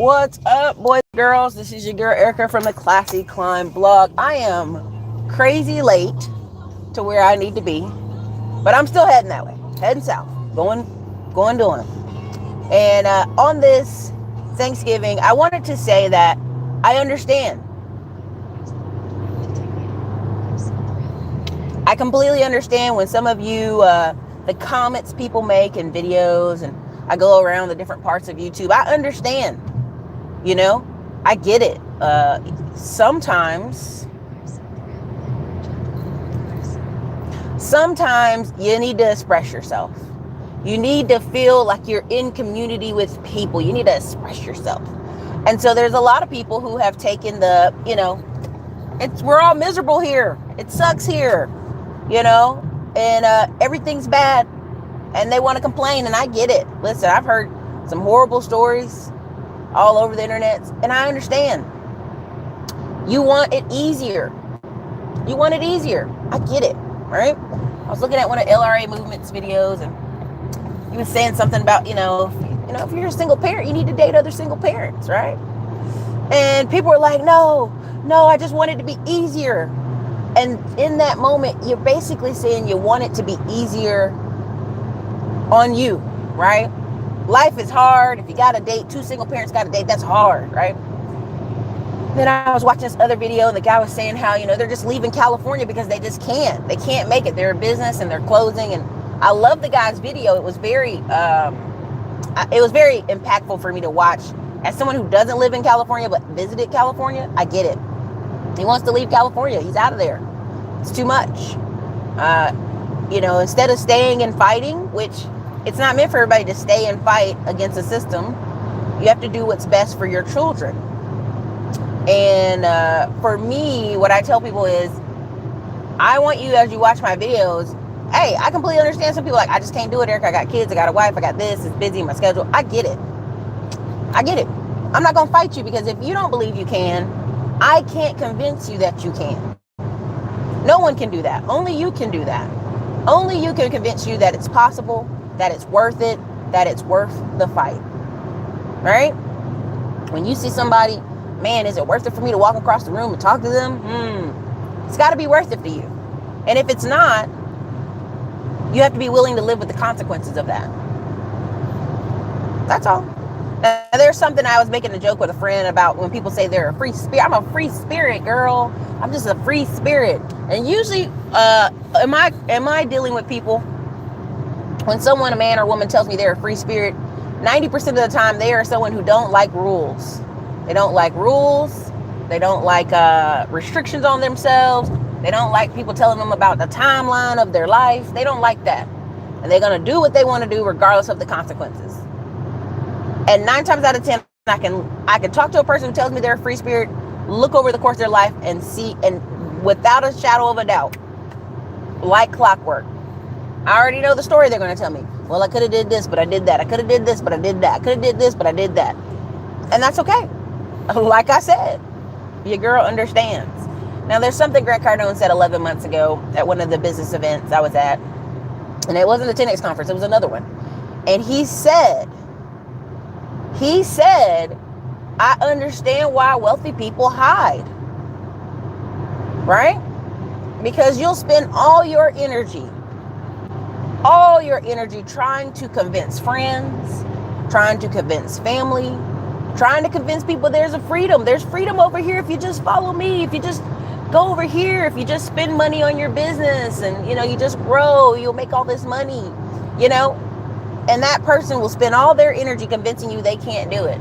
What's up, boys and girls? This is your girl Erica from the Classy Climb blog. I am crazy late to where I need to be, but I'm still heading that way, heading south, going doing. And on this Thanksgiving, I wanted to say that I understand. I completely understand when some of you, the comments people make in videos, and I go around the different parts of YouTube. I understand. You know, I get it. Sometimes you need to express yourself. You need to feel like you're in community with people. You need to express yourself. And so there's a lot of people who have taken we're all miserable here. It sucks here, and everything's bad, and they want to complain, and I get it. Listen, I've heard some horrible stories all over the internet, and I understand. You want it easier. I get it, right? I was looking at one of LRA Movement's videos, and he was saying something about, if you're a single parent, you need to date other single parents, right? And people were like, no, I just want it to be easier. And in that moment, you're basically saying you want it to be easier on you, right? Life is hard. If you got to date, two single parents got to date, that's hard, right? Then I was watching this other video, and the guy was saying how, they're just leaving California because they just can't. They can't make it. They're a business and they're closing. And I love the guy's video. It was very impactful for me to watch. As someone who doesn't live in California but visited California, I get it. He wants to leave California. He's out of there. It's too much. Instead of staying and fighting, which it's not meant for everybody to stay and fight against a system. You have to do what's best for your children. And for me, what I tell people is, I want you, as you watch my videos, hey, I completely understand some people like, I just can't do it, Eric. I got kids, I got a wife, I got this, it's busy, my schedule. I get it. I'm not going to fight you, because if you don't believe you can, I can't convince you that you can. No one can do that. Only you can do that. Only you can convince you that it's possible, that it's worth it, that it's worth the fight. Right? When you see somebody, man, is it worth it for me to walk across the room and talk to them? It's got to be worth it to you. And if it's not, you have to be willing to live with the consequences of that. That's all. Now, there's something I was making a joke with a friend about when people say they're a free spirit. I'm a free spirit, girl. I'm just a free spirit. And usually, am I dealing with people, when someone, a man or woman, tells me they're a free spirit, 90% of the time they are someone who don't like rules. They don't like rules. They don't like restrictions on themselves. They don't like people telling them about the timeline of their life. They don't like that. And they're going to do what they want to do regardless of the consequences. And 9 times out of 10, I can talk to a person who tells me they're a free spirit, look over the course of their life and see, and without a shadow of a doubt, like clockwork, I already know the story they're going to tell me. Well, I could have did this, but I did that. I could have did this, but I did that. I could have did this, but I did that. And that's okay. Like I said, your girl understands. Now, there's something Grant Cardone said 11 months ago at one of the business events I was at. And it wasn't the 10X conference. It was another one. And he said, I understand why wealthy people hide. Right? Because you'll spend all your energy trying to convince friends, trying to convince family, trying to convince people there's a freedom. There's freedom over here if you just follow me, if you just go over here, if you just spend money on your business and, you just grow, you'll make all this money, and that person will spend all their energy convincing you they can't do it,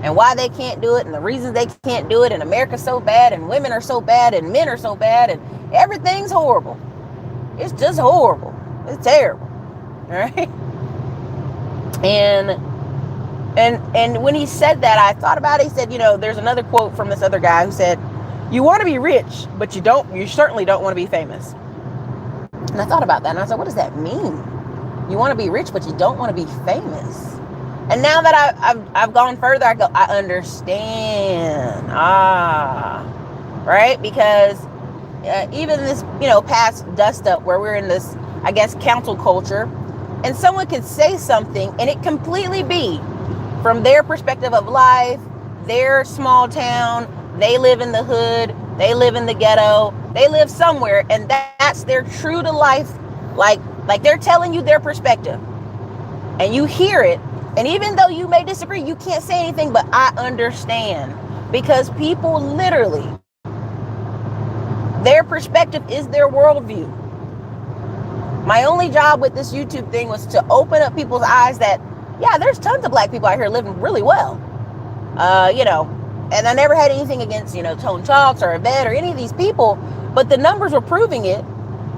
and why they can't do it, and the reasons they can't do it, and America's so bad, and women are so bad, and men are so bad, and everything's horrible. It's just horrible. It's terrible. All right? And when he said that, I thought about it. He said, there's another quote from this other guy who said, you want to be rich, but you certainly don't want to be famous. And I thought about that, and I said, what does that mean? You want to be rich, but you don't want to be famous. And now that I've gone further, I go, I understand. Right? Because even this, past dust up where we're in this, I guess, council culture, and someone could say something and it completely be from their perspective of life, their small town, they live in the hood, they live in the ghetto, they live somewhere, and that's their true to life, like they're telling you their perspective, and you hear it, and even though you may disagree, you can't say anything, but I understand, because people literally, their perspective is their worldview. My only job with this YouTube thing was to open up people's eyes that, yeah, there's tons of black people out here living really well. And I never had anything against, Tone Chalks or Yvette or any of these people, but the numbers were proving it.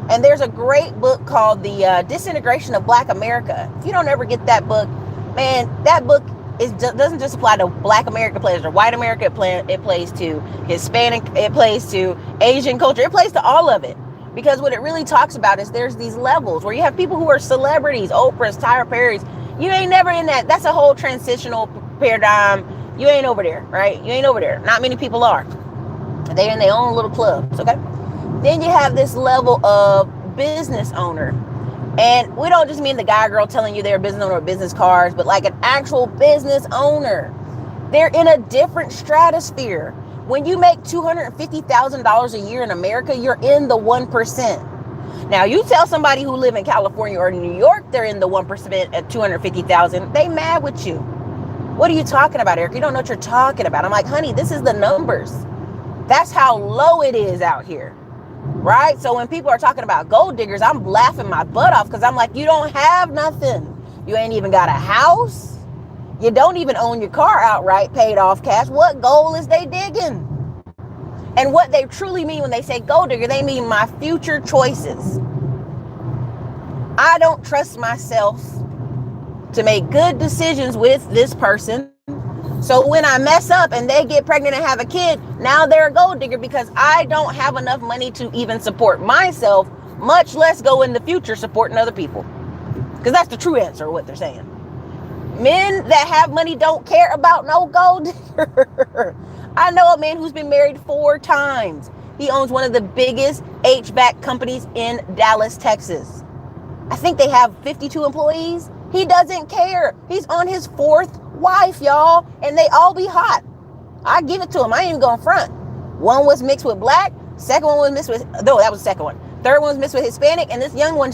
And there's a great book called The Disintegration of Black America. If you don't ever get that book, man, that book doesn't just apply to Black America, it plays to white America, it plays to Hispanic, it plays to Asian culture, it plays to all of it. Because what it really talks about is there's these levels where you have people who are celebrities, Oprah's, Tyra Perry's. You ain't never in that. That's a whole transitional paradigm. You ain't over there, right? You ain't over there. Not many people are. They're in their own little clubs, okay? Then you have this level of business owner. And we don't just mean the guy or girl telling you they're a business owner with business cards, but like an actual business owner. They're in a different stratosphere. When you make $250,000 a year in America, you're in the 1%. Now, you tell somebody who live in California or New York, they're in the 1% at $250,000, they mad with you. What are you talking about, Eric? You don't know what you're talking about. I'm like, honey, this is the numbers. That's how low it is out here, right? So when people are talking about gold diggers, I'm laughing my butt off because I'm like, you don't have nothing. You ain't even got a house. You don't even own your car outright, paid off cash. What gold is they digging? And what they truly mean when they say gold digger, they mean my future choices. I don't trust myself to make good decisions with this person. So when I mess up and they get pregnant and have a kid, now they're a gold digger because I don't have enough money to even support myself, much less go in the future supporting other people. Because that's the true answer of what they're saying. Men that have money don't care about no gold digger. I know a man who's been married 4 times. He owns one of the biggest HVAC companies in Dallas, Texas. I think they have 52 employees. He doesn't care. He's on his 4th wife, y'all, and they all be hot. I give it to him. I ain't even going front. One was mixed with black. Second one was mixed with, no, that was the second one. Third one was mixed with Hispanic, and this young one,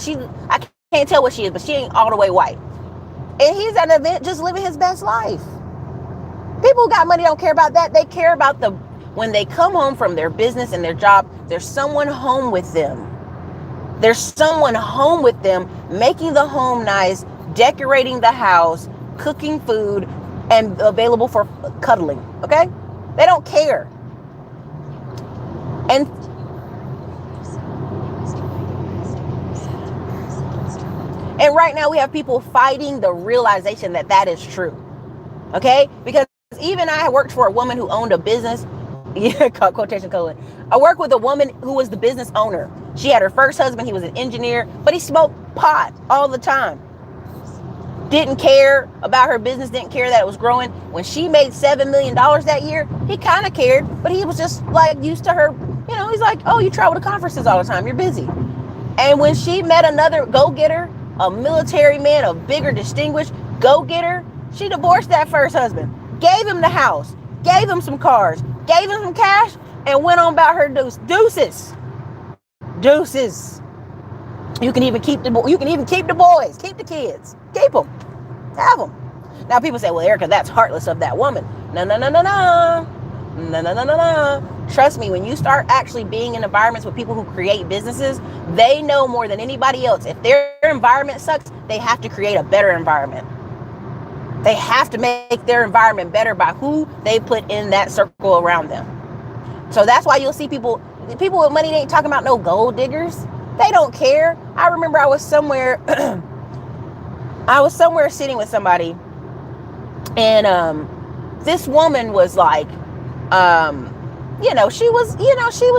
I can't tell what she is, but she ain't all the way white. And he's at an event just living his best life. People who got money don't care about that. They care about when they come home from their business and their job, there's someone home with them. There's someone home with them, making the home nice, decorating the house, cooking food, and available for cuddling, okay? They don't care. And right now we have people fighting the realization that that is true, okay? Because even I worked for a woman who owned a business. Yeah, quotation colon. I worked with a woman who was the business owner. She had her first husband. He was an engineer, but he smoked pot all the time. Didn't care about her business, didn't care that it was growing. When she made $7 million that year, he kind of cared, but he was just like used to her. He's like, oh, you travel to conferences all the time. You're busy. And when she met another go-getter, a military man, a bigger, distinguished go-getter, she divorced that first husband, gave him the house, gave him some cars, gave him some cash, and went on about her deuces. You can even keep the boys, keep the kids, keep them, have them. Now people say, well, Erica, that's heartless of that woman. No. Trust me, when you start actually being in environments with people who create businesses, they know more than anybody else. If their environment sucks, they have to create a better environment. They have to make their environment better by who they put in that circle around them. So that's why you'll see people with money, they ain't talking about no gold diggers. They don't care. I remember I was somewhere sitting with somebody, and this woman was like, she was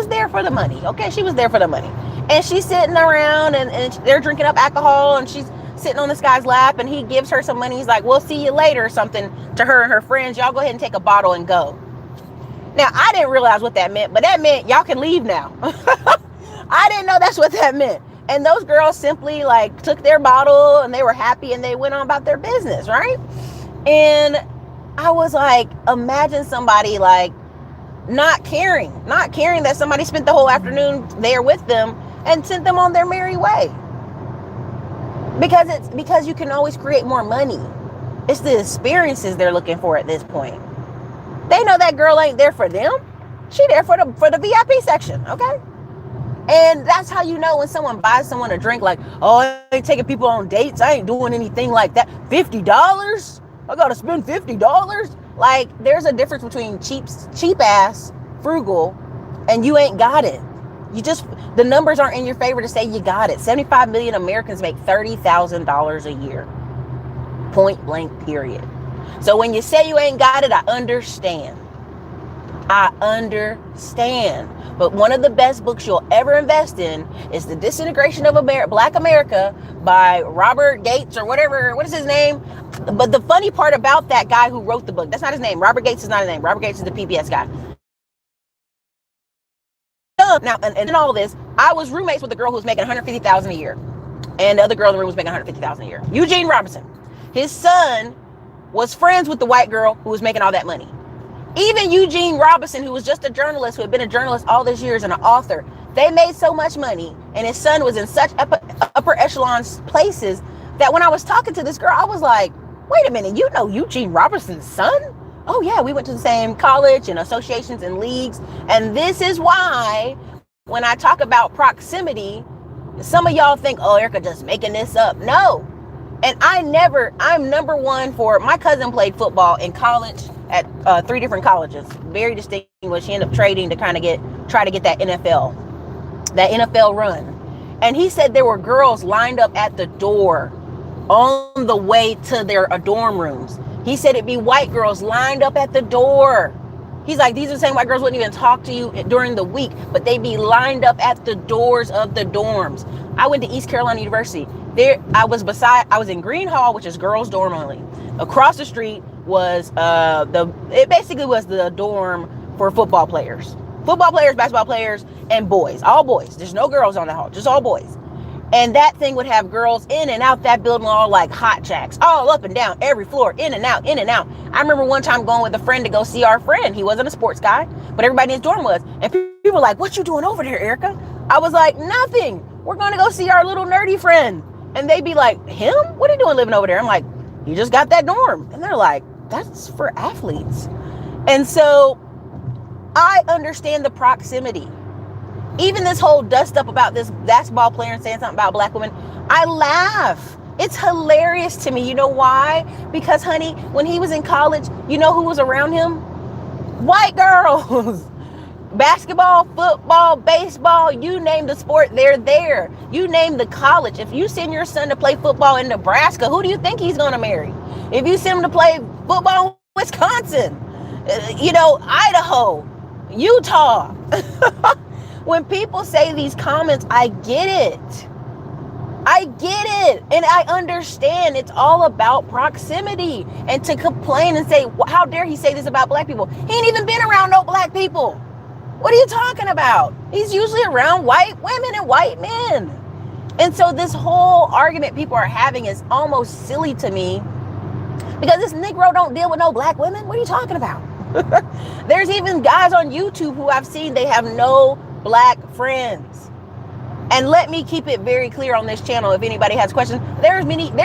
there for the money. Okay, she was there for the money. And she's sitting around and they're drinking up alcohol, and she's sitting on this guy's lap, and he gives her some money. He's like, we'll see you later, or something to her and her friends. Y'all go ahead and take a bottle and go. Now, I didn't realize what that meant, but that meant y'all can leave now. I didn't know that's what that meant. And those girls simply like took their bottle and they were happy and they went on about their business, right? And I was like, imagine somebody like not caring that somebody spent the whole afternoon there with them and sent them on their merry way. Because you can always create more money. It's the experiences they're looking for at this point. They know that girl ain't there for them. She there for the VIP section, okay? And that's how you know when someone buys someone a drink, like, oh, I ain't taking people on dates. I ain't doing anything like that. $50? I gotta spend $50? Like, there's a difference between cheap ass, frugal, and you ain't got it. The numbers aren't in your favor to say you got it. 75 million Americans make $30,000 a year. Point blank, period. So when you say you ain't got it, I understand. But one of the best books you'll ever invest in is The Disintegration of Black America by Robert Gates or whatever. What is his name? But the funny part about that guy who wrote the book, that's not his name. Robert Gates is not his name. Robert Gates is the PBS guy. Now, and in all this, I was roommates with the girl who was making $150,000 a year. And the other girl in the room was making $150,000 a year. Eugene Robinson. His son was friends with the white girl who was making all that money. Even Eugene Robinson, who was just a journalist, who had been a journalist all these years and an author, they made so much money, and his son was in such upper echelon places that when I was talking to this girl, I was like, wait a minute, you know Eugene Robinson's son? Oh yeah, we went to the same college and associations and leagues. And this is why when I talk about proximity, some of y'all think, oh, Erica just making this up. No. And I'm number one for, my cousin played football in college at 3 different colleges. Very distinguished. She ended up trading to kind of try to get that NFL run. And he said there were girls lined up at the door on the way to their dorm rooms. He said it'd be white girls lined up at the door. He's like, these are the same white girls wouldn't even talk to you during the week, but they'd be lined up at the doors of the dorms. I went to East Carolina University. I was in Green Hall, which is girls' dorm only. Across the street was it basically was the dorm for football players, basketball players, and boys. All boys. There's no girls on the hall, just all boys. And that thing would have girls in and out that building all like hot jacks, all up and down, every floor, in and out, in and out. I remember one time going with a friend to go see our friend. He wasn't a sports guy, but everybody in his dorm was. And people were like, what you doing over there, Erica? I was like, nothing. We're going to go see our little nerdy friend. And they'd be like, him? What are you doing living over there? I'm like, you just got that dorm. And they're like, that's for athletes. And so I understand the proximity. Even this whole dust up about this basketball player and saying something about black women, I laugh. It's hilarious to me. You know why? Because, honey, when he was in college, you know who was around him? White girls. Basketball, football, baseball, you name the sport, they're there. You name the college. If you send your son to play football in Nebraska, who do you think he's going to marry? If you send him to play football in Wisconsin, Idaho, Utah. When people say these comments, I get it. And I understand it's all about proximity. And to complain and say, how dare he say this about black people? He ain't even been around no black people. What are you talking about? He's usually around white women and white men. And so this whole argument people are having is almost silly to me, because this Negro don't deal with no black women. What are you talking about? There's even guys on YouTube who I've seen, they have no black friends. And let me keep it very clear on this channel, if anybody has questions, there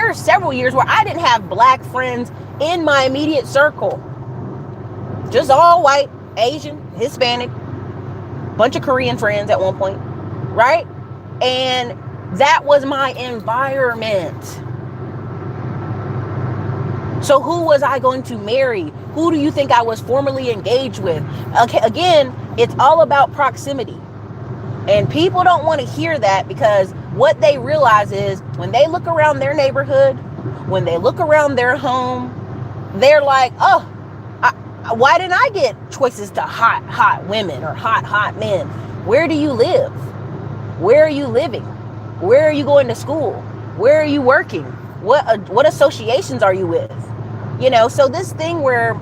are several years where I didn't have black friends in my immediate circle. Just all white, Asian, Hispanic, bunch of Korean friends at one point, right? And that was my environment. So who was I going to marry? Who do you think I was formerly engaged with? Okay, again, it's all about proximity. And people don't want to hear that, because what they realize is when they look around their neighborhood, when they look around their home, they're like, oh, why didn't I get choices to hot women or hot men? Where do you live? Where are you living? Where are you going to school? Where are you working? What associations are you with? So this thing where,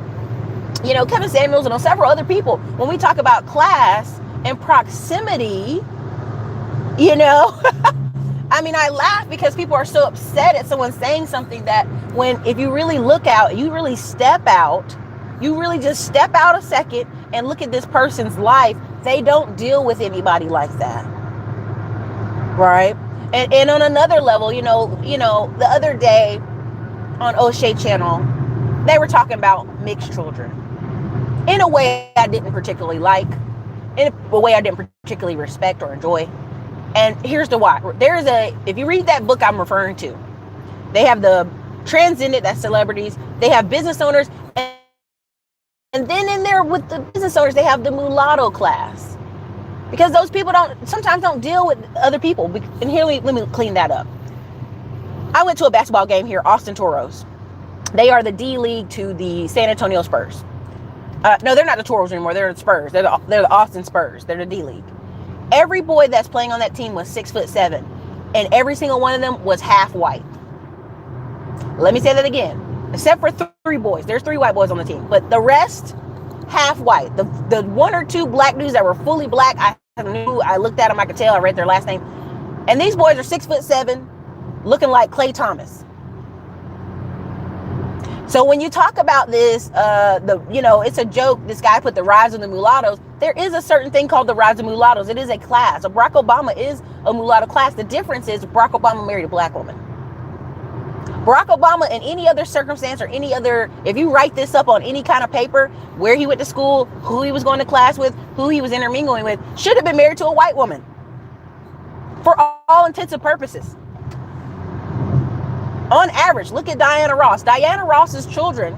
Kevin Samuels and several other people, when we talk about class and proximity, I mean, I laugh because people are so upset at someone saying something that if you really look out, you really step out, you really just step out a second and look at this person's life, they don't deal with anybody like that. Right? And on another level, the other day on O'Shea channel, they were talking about mixed children in a way I didn't particularly like, in a way I didn't particularly respect or enjoy. And here's the why. If you read that book I'm referring to, they have the transcendent, that's celebrities, they have business owners, and then in there with the business owners, they have the mulatto class. Because those people sometimes don't deal with other people. And here, let me clean that up. I went to a basketball game here, Austin Toros. They are the D League to the San Antonio Spurs. No, they're not the Toros anymore. They're the Spurs. They're the Austin Spurs. They're the D League. Every boy that's playing on that team was 6'7", and every single one of them was half white. Let me say that again. Except for 3 boys. There's 3 white boys on the team, but the rest half white. The 1 or 2 black dudes that were fully black, I looked at them, I could tell, I read their last name. And these boys are 6'7", looking like Klay Thomas. So when you talk about this, it's a joke. This guy put the rise of the mulattoes. There is a certain thing called the rise of mulattoes. It is a class. So Barack Obama is a mulatto class. The difference is Barack Obama married a black woman. Barack Obama, in any other circumstance or if you write this up on any kind of paper, where he went to school, who he was going to class with, who he was intermingling with, should have been married to a white woman. For all intents and purposes. On average, look at Diana Ross. Diana Ross's children,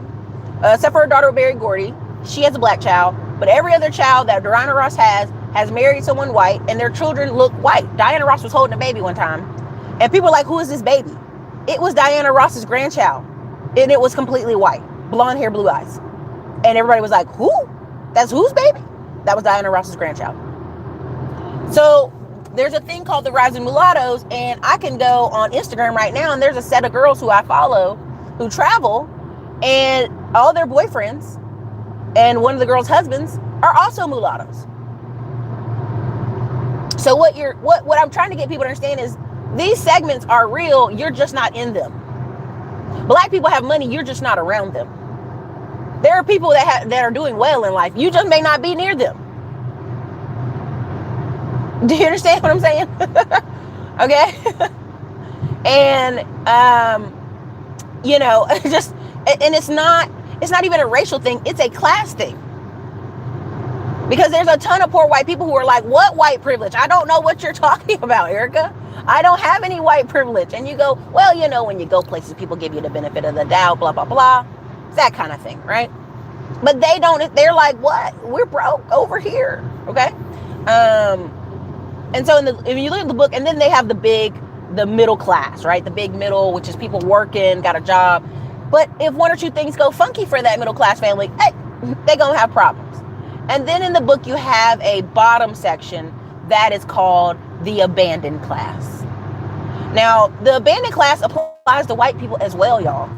except for her daughter, Berry Gordy, she has a black child, but every other child that Diana Ross has married someone white, and their children look white. Diana Ross was holding a baby one time, and people were like, who is this baby? It was Diana Ross's grandchild, and it was completely white, blonde hair, blue eyes. And everybody was like, who? That's whose baby? That was Diana Ross's grandchild. So there's a thing called the Rising Mulattoes, and I can go on Instagram right now, and there's a set of girls who I follow who travel, and all their boyfriends and one of the girls' husbands are also mulattoes. So what I'm trying to get people to understand is these segments are real, you're just not in them. Black people have money, you're just not around them. There are people that are doing well in life, you just may not be near them. Do you understand what I'm saying? Okay. And, and it's not even a racial thing. It's a class thing. Because there's a ton of poor white people who are like, what white privilege? I don't know what you're talking about, Erica. I don't have any white privilege. And you go, well, when you go places, people give you the benefit of the doubt, blah, blah, blah. That kind of thing, right? But they don't, they're like, what? We're broke over here. Okay. And so if you look at the book, and then they have the middle class, right? The big middle, which is people working, got a job. But if 1 or 2 things go funky for that middle class family, hey, they're going to have problems. And then in the book, you have a bottom section that is called the abandoned class. Now, the abandoned class applies to white people as well, y'all.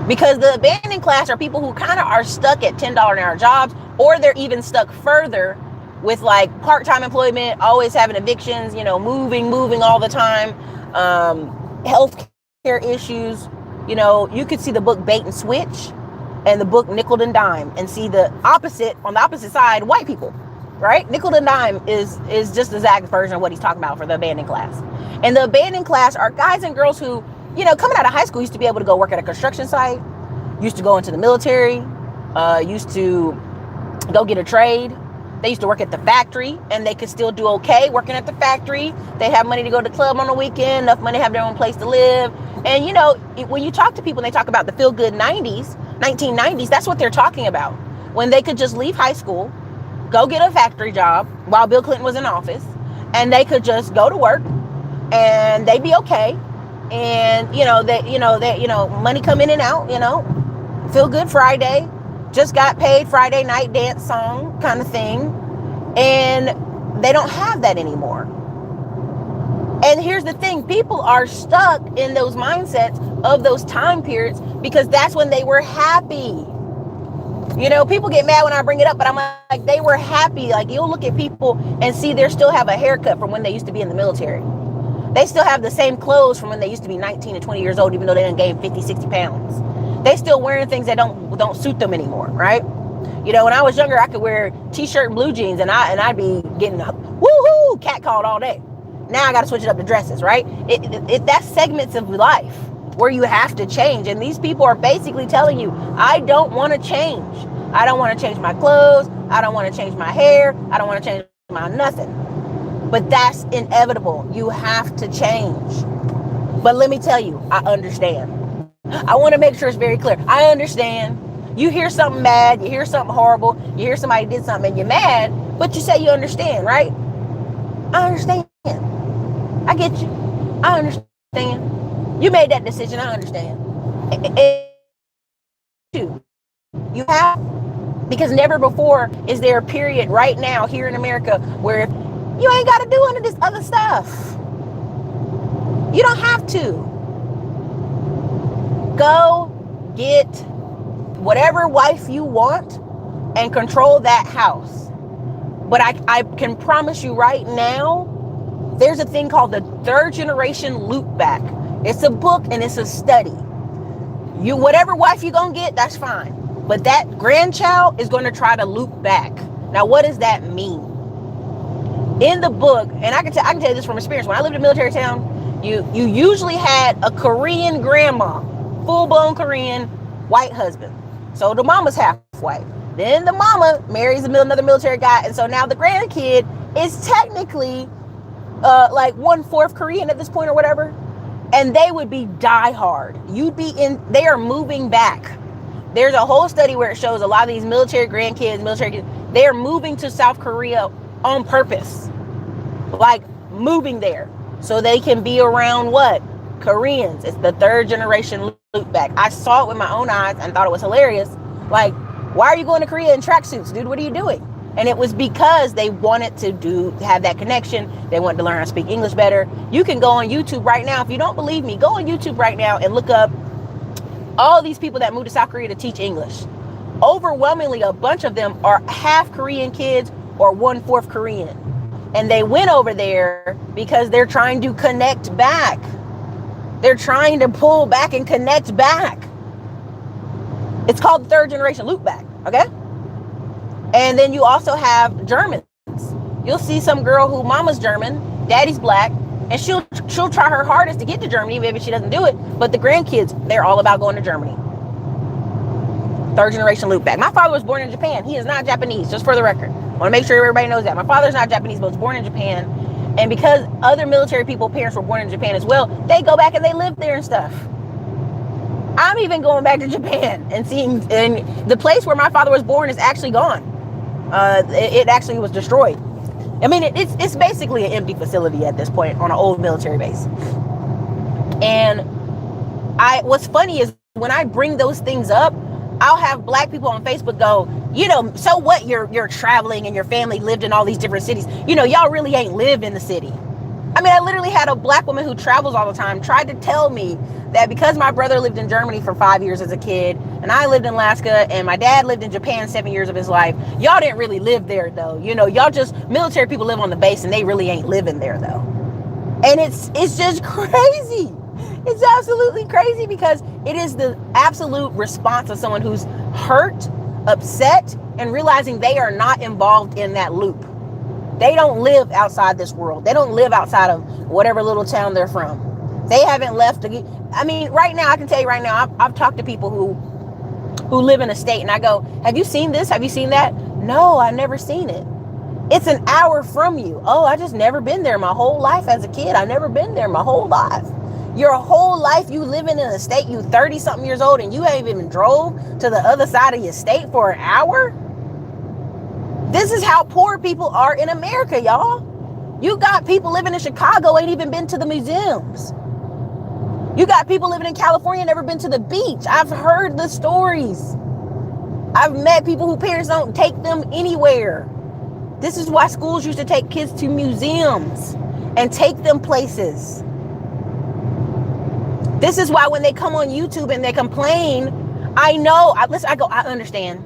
Because the abandoned class are people who kind of are stuck at $10 an hour jobs, or they're even stuck further with like part-time employment, always having evictions, moving all the time, health care issues. You could see the book Bait and Switch and the book Nickel and Dime and see the opposite, on the opposite side, white people, right? Nickel and Dime is just the exact version of what he's talking about for the abandoned class. And the abandoned class are guys and girls who, coming out of high school used to be able to go work at a construction site, used to go into the military, used to go get a trade. They used to work at the factory, and they could still do okay working at the factory. They have money to go to the club on the weekend, enough money to have their own place to live. And, when you talk to people and they talk about the feel-good 1990s, that's what they're talking about. When they could just leave high school, go get a factory job while Bill Clinton was in office, and they could just go to work, and they'd be okay. And, money come in and out, feel good Friday. Just got paid Friday night dance song kind of thing. And they don't have that anymore. And here's the thing. People are stuck in those mindsets of those time periods because that's when they were happy. People get mad when I bring it up, but I'm like, they were happy. Like, you'll look at people and see they still have a haircut from when they used to be in the military. They still have the same clothes from when they used to be 19 and 20 years old, even though they done gained 50, 60 pounds. They still wearing things that don't suit them anymore, right? You know, when I was younger, I could wear t-shirt and blue jeans, and I'd be getting woohoo catcalled all day. Now I got to switch it up to dresses, right? That's segments of life where you have to change. And these people are basically telling you, I don't want to change. I don't want to change my clothes. I don't want to change my hair. I don't want to change my nothing. But that's inevitable. You have to change. But let me tell you, I understand. I want to make sure it's very clear. I understand. You hear something bad, you hear something horrible, you hear somebody did something and you're mad, but you say you understand, right? I understand. I get you. I understand. You made that decision. I understand. You have, because never before is there a period right now here in America where you ain't got to do any of this other stuff. You don't have to. Go get whatever wife you want and control that house. But I can promise you right now, there's a thing called the third generation Loopback. It's a book and it's a study. You, whatever wife you're going to get, that's fine. But that grandchild is going to try to loop back. Now, what does that mean? In the book, and I can tell you this from experience. When I lived in a military town, you usually had a Korean grandma, full-blown Korean, white husband. So the mama's half white. Then the mama marries another military guy, and so now the grandkid is technically like 1/4 Korean at this point or whatever. And they would be diehard. They are moving back. There's a whole study where it shows a lot of these military kids, they are moving to South Korea on purpose. Like moving there so they can be around what? Koreans. It's the third generation Loopback. I saw it with my own eyes and thought it was hilarious. Like, why are you going to Korea in tracksuits, dude? What are you doing? And it was because they wanted to have that connection. They wanted to learn how to speak English better. You can go on YouTube right now. If you don't believe me, go on YouTube right now and look up all these people that moved to South Korea to teach English. Overwhelmingly, a bunch of them are half Korean kids or 1/4 Korean. And they went over there because they're trying to connect back. They're trying to pull back and connect back. It's called the third generation Loopback, okay? And then you also have Germans. You'll see some girl who mama's German, daddy's black, and she'll try her hardest to get to Germany. Maybe she doesn't do it, but the grandkids, they're all about going to Germany. Third generation Loopback. My father was born in Japan. He is not Japanese, just for the record. I want to make sure everybody knows that. My father's not Japanese, but was born in Japan. And because other military people, parents were born in Japan as well, they go back and they live there and stuff. I'm even going back to Japan and seeing, and the place where my father was born is actually gone. It actually was destroyed. I mean, it's basically an empty facility at this point on an old military base. And what's funny is when I bring those things up, I'll have black people on Facebook go, you know, so what, you're traveling and your family lived in all these different cities. You know, y'all really ain't live in the city. I mean, I literally had a black woman who travels all the time tried to tell me that because my brother lived in Germany for 5 years as a kid, and I lived in Alaska, and my dad lived in Japan 7 years of his life, y'all didn't really live there though. You know, y'all just, military people live on the base and they really ain't living there though. And it's just crazy. It's absolutely crazy because it is the absolute response of someone who's hurt, upset, and realizing they are not involved in that loop. They don't live outside this world. They don't live outside of whatever little town they're from. They haven't left. I mean, right now, I can tell you right now, I've talked to people who live in a state, and I go, have you seen this? Have you seen that? No, I've never seen it. It's an hour from you. Oh, I just never been there my whole life as a kid. I've never been there my whole life. Your whole life you living in a state, you 30-something years old, and you ain't even drove to the other side of your state for an hour? This is how poor people are in America, y'all. You got people living in Chicago, ain't even been to the museums. You got people living in California, never been to the beach. I've heard the stories. I've met people whose parents don't take them anywhere. This is why schools used to take kids to museums and take them places. This is why when they come on YouTube and they complain, I understand.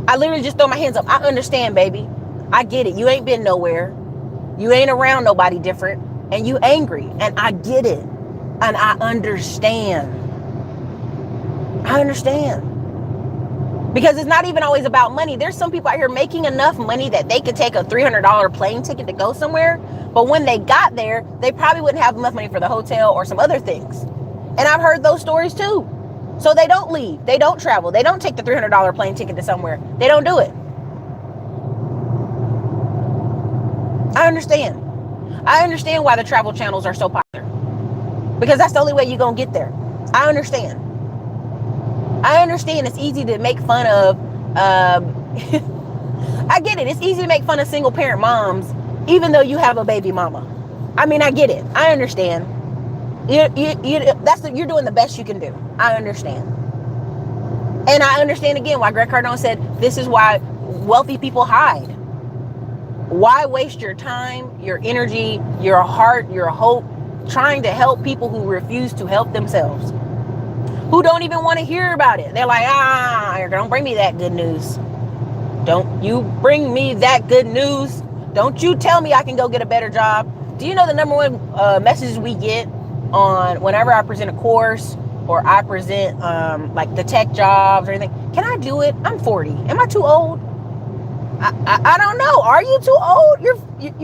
I literally just throw my hands up. I understand, baby. I get it. You ain't been nowhere. You ain't around nobody different. and you angry, and I get it, and I understand. Because it's not even always about money. There's some people out here making enough money that they could take a $300 plane ticket to go somewhere, but when they got there, they probably wouldn't have enough money for the hotel or some other things. And I've heard those stories too. So they don't leave, they don't travel, they don't take the $300 plane ticket to somewhere. They don't do it. I understand why the travel channels are so popular, because that's the only way you're gonna get there. I understand it's easy to make fun of I get it, it's easy to make fun of single parent moms even though you have a baby mama. I mean, I get it, I understand. You're doing the best you can do. I understand. And I understand again why Grant Cardone said this is why wealthy people hide. Why waste your time, your energy, your heart, your hope trying to help people who refuse to help themselves, who don't even want to hear about it? They're like, don't bring me that good news. Don't you bring me that good news. Don't you tell me I can go get a better job. Do you know the number one messages we get on whenever I present a course or I present like the tech jobs or anything? Can I do it? I'm 40. Am I too old? I don't know. Are you too old? You're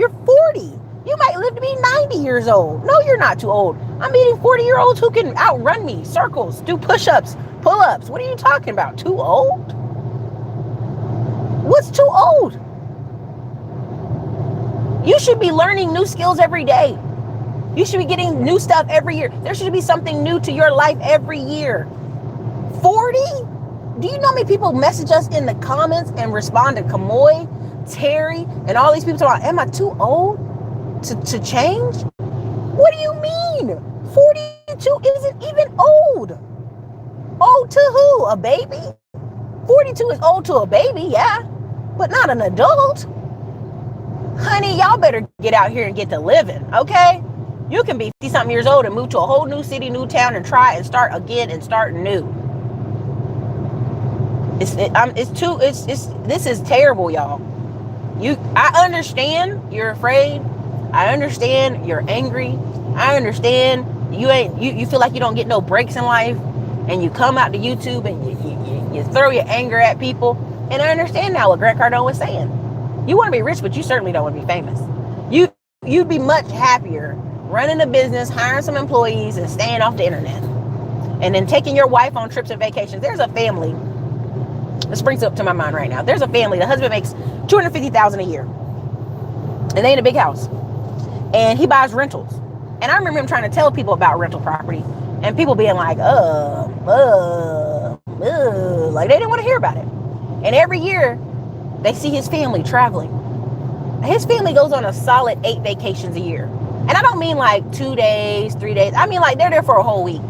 40. You might live to be 90 years old. No, you're not too old. I'm meeting 40-year-olds who can outrun me, circles, do push-ups, pull-ups. What are you talking about? Too old? What's too old? You should be learning new skills every day. You should be getting new stuff every year. There should be something new to your life every year. 40? Do you know how many people message us in the comments and respond to Kamoy, Terry, and all these people talking about, am I too old to change? What do you mean? 42 isn't even old. Old to who? A baby? 42 is old to a baby, yeah, but not an adult. Honey, y'all better get out here and get to living, okay? You can be 50-something years old and move to a whole new city, new town, and try and start again and start new. This is terrible, y'all. I understand you're afraid. I understand you're angry. I understand you feel like you don't get no breaks in life, and you come out to YouTube and you throw your anger at people. And I understand now what Grant Cardone was saying. You want to be rich, but you certainly don't want to be famous. You'd be much happier running a business, hiring some employees, and staying off the internet, and then taking your wife on trips and vacations. There's a family. This brings up to my mind right now. There's a family. The husband makes $250,000 a year, and they in a big house, and he buys rentals. And I remember him trying to tell people about rental property, and people being like, like they didn't want to hear about it. And every year, they see his family traveling. His family goes on a solid 8 vacations a year. And I don't mean like 2 days, 3 days. I mean like they're there for a whole week.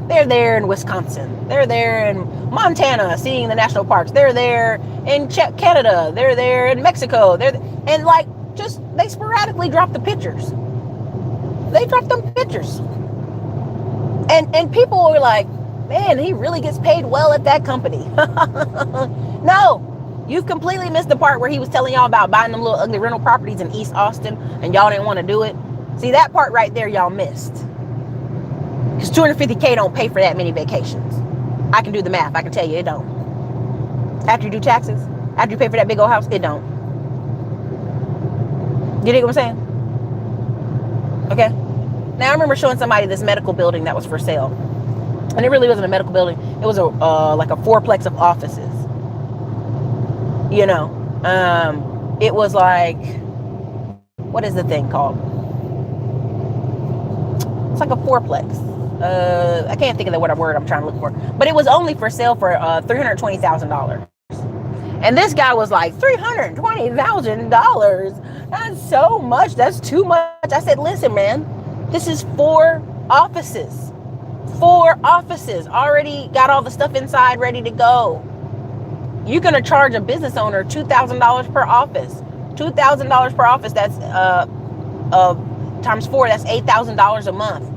They're there in Wisconsin. They're there in Montana seeing the national parks. They're there in Canada. They're there in Mexico. And like just they sporadically drop the pictures. They drop them pictures. And people were like, man, he really gets paid well at that company. No. You've completely missed the part where he was telling y'all about buying them little ugly rental properties in East Austin and y'all didn't want to do it. See, that part right there y'all missed. Because $250K don't pay for that many vacations. I can do the math. I can tell you it don't. After you do taxes, after you pay for that big old house, it don't. You dig what I'm saying? Okay. Now I remember showing somebody this medical building that was for sale. And it really wasn't a medical building. It was like a fourplex of offices. You know, it was like, what is the thing called? It's like a fourplex. I can't think of the word I'm trying to look for. But it was only for sale for $320,000. And this guy was like, $320,000? That's so much. That's too much. I said, listen, man, this is 4 offices. 4 offices. Already got all the stuff inside ready to go. You're going to charge a business owner $2,000 per office. $2,000 per office, that's times 4, that's $8,000 a month.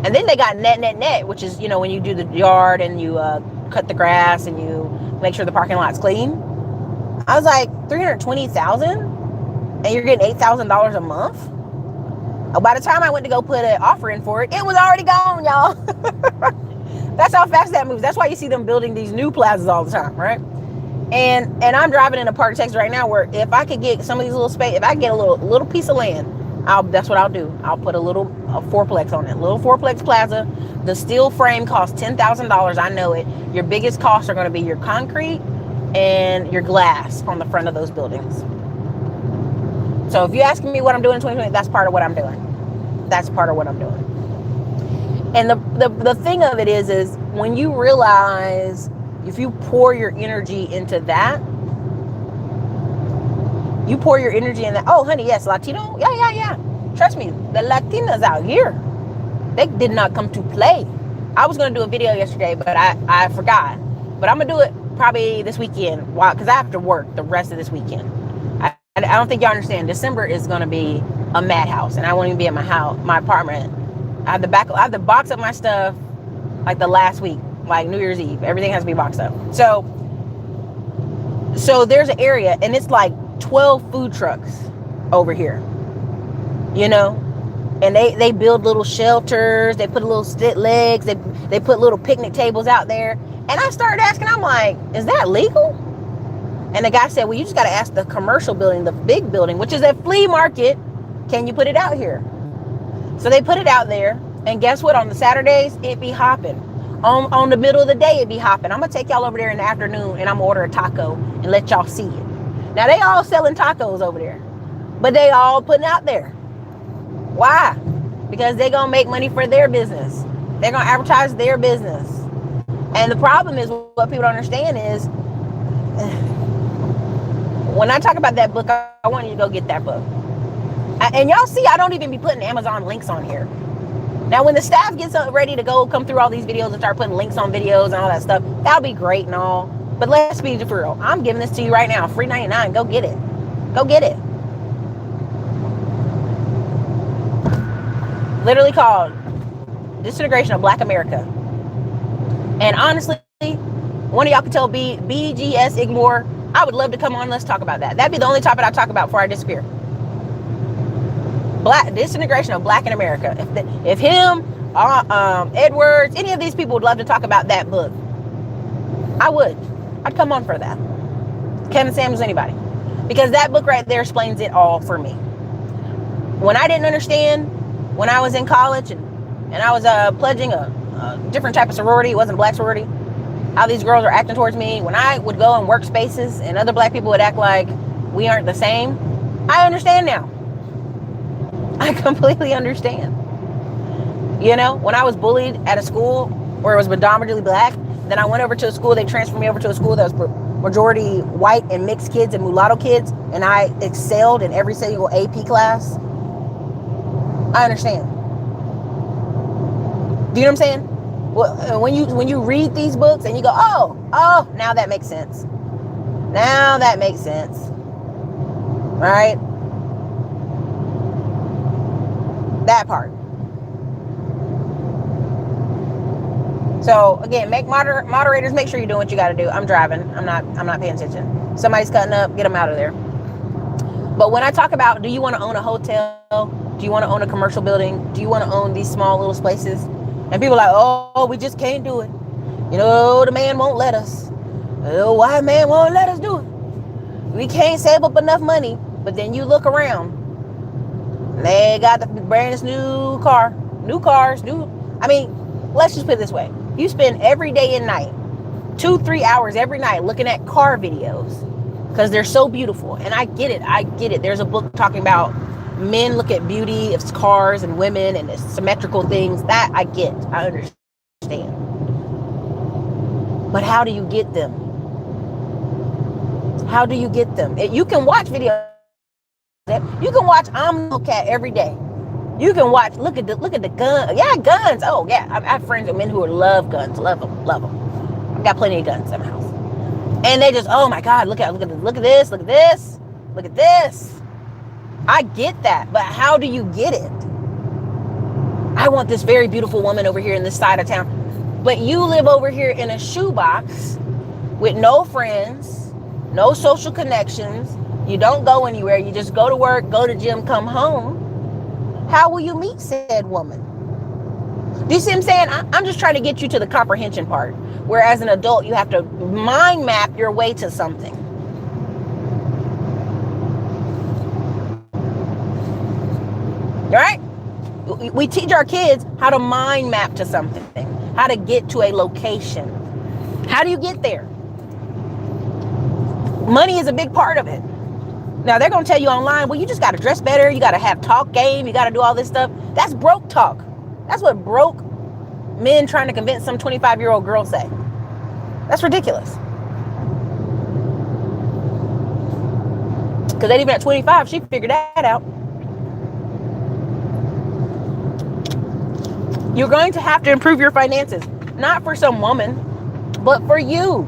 And then they got net, which is, you know, when you do the yard and you cut the grass and you make sure the parking lot's clean. I was like, $320,000 and you're getting $8,000 a month? By the time I went to go put an offer in for it, it was already gone, y'all. That's how fast that moves. That's why you see them building these new plazas all the time, right? And I'm driving in a part of Texas right now where if I could get some of these little space, if I get a little piece of land, that's what I'll do. I'll put a fourplex on it, little fourplex plaza. The steel frame costs $10,000. I know it. Your biggest costs are going to be your concrete and your glass on the front of those buildings. So if you're asking me what I'm doing in 2020, that's part of what I'm doing. That's part of what I'm doing. And the thing of it is when you realize if you pour your energy into that, you pour your energy in that. Oh, honey, yes, Latino. Yeah. Trust me, the Latinas out here, they did not come to play. I was going to do a video yesterday, but I forgot. But I'm going to do it probably this weekend. Why? Because I have to work the rest of this weekend. I don't think y'all understand. December is going to be a madhouse, and I won't even be at my apartment. I have the box of my stuff like the last week, like New Year's Eve. Everything has to be boxed up. So there's an area, and it's like 12 food trucks over here, you know, and they build little shelters. They put little stick legs. They put little picnic tables out there. And I started asking, I'm like, is that legal? And the guy said, well, you just got to ask the commercial building, the big building, which is a flea market. Can you put it out here? So they put it out there. And guess what? On the Saturdays, it be hopping. On the middle of the day, it be hopping. I'm going to take y'all over there in the afternoon and I'm going to order a taco and let y'all see it. Now, they all selling tacos over there, but they all putting out there. Why? Because they're going to make money for their business. They're going to advertise their business. And the problem is, what people don't understand is, when I talk about that book, I want you to go get that book. And y'all see, I don't even be putting Amazon links on here. Now, when the staff gets ready to come through all these videos and start putting links on videos and all that stuff, that'll be great and all. But let's be for real. I'm giving this to you right now. Free 99. Go get it. Go get it. Literally called Disintegration of Black America. And honestly, one of y'all can tell BGS Ignore, I would love to come on. Let's talk about that. That'd be the only topic I talk about before I disappear. Disintegration of Black in America. If him, Edwards, any of these people would love to talk about that book, I would. I'd come on for that. Kevin Samuels, anybody. Because that book right there explains it all for me. When I didn't understand, when I was in college and I was pledging a different type of sorority, it wasn't a black sorority, how these girls are acting towards me, when I would go in work spaces and other black people would act like we aren't the same, I understand now. I completely understand. You know, when I was bullied at a school where it was predominantly black, then I went over to a school, they transferred me over to a school that was majority white and mixed kids and mulatto kids, and I excelled in every single AP class. I understand. Do you know what I'm saying? Well, when you read these books and you go, oh, now that makes sense. Now that makes sense. Right? That part. So again, make moderators, make sure you're doing what you got to do. I'm driving. I'm not paying attention. Somebody's cutting up, get them out of there. But when I talk about, do you want to own a hotel? Do you want to own a commercial building? Do you want to own these small little places? And people are like, oh, we just can't do it. You know, the man won't let us. The white man won't let us do it. We can't save up enough money. But then you look around, they got the brand new car, new cars, I mean, let's just put it this way. You spend every day and night, 2-3 hours every night looking at car videos because they're so beautiful. And I get it. There's a book talking about men look at beauty of cars and women and symmetrical things. That I get. I understand. But how do you get them? How do you get them? You can watch videos. You can watch Cat every day. You can watch, look at the gun. Yeah, guns. Oh, yeah. I have friends with men who love guns. Love them. I've got plenty of guns in my house. And they just, oh my God, look at this. I get that, but how do you get it? I want this very beautiful woman over here in this side of town. But you live over here in a shoebox with no friends, no social connections. You don't go anywhere. You just go to work, go to gym, come home. How will you meet said woman? Do you see what I'm saying? I'm just trying to get you to the comprehension part, where as an adult, you have to mind map your way to something. All right? We teach our kids how to mind map to something, how to get to a location. How do you get there? Money is a big part of it. Now, they're going to tell you online, well, you just got to dress better. You got to have talk game. You got to do all this stuff. That's broke talk. That's what broke men trying to convince some 25-year-old girl say. That's ridiculous. Because even at 25, she figured that out. You're going to have to improve your finances. Not for some woman, but for you.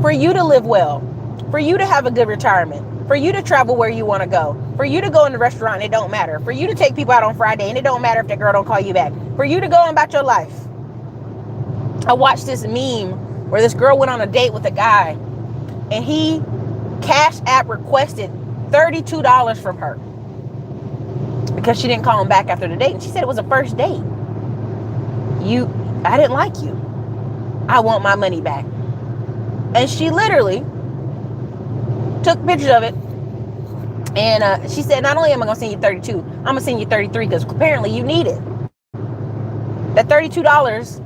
For you to live well. For you to have a good retirement. For you to travel where you want to go. For you to go in the restaurant and it don't matter. For you to take people out on Friday and it don't matter if that girl don't call you back. For you to go on about your life. I watched this meme where this girl went on a date with a guy and he Cash App requested $32 from her because she didn't call him back after the date. And she said it was a first date. I didn't like you. I want my money back. And she literally took pictures of it. And she said, not only am I going to send you 32, I'm going to send you 33 because apparently you need it. That $32,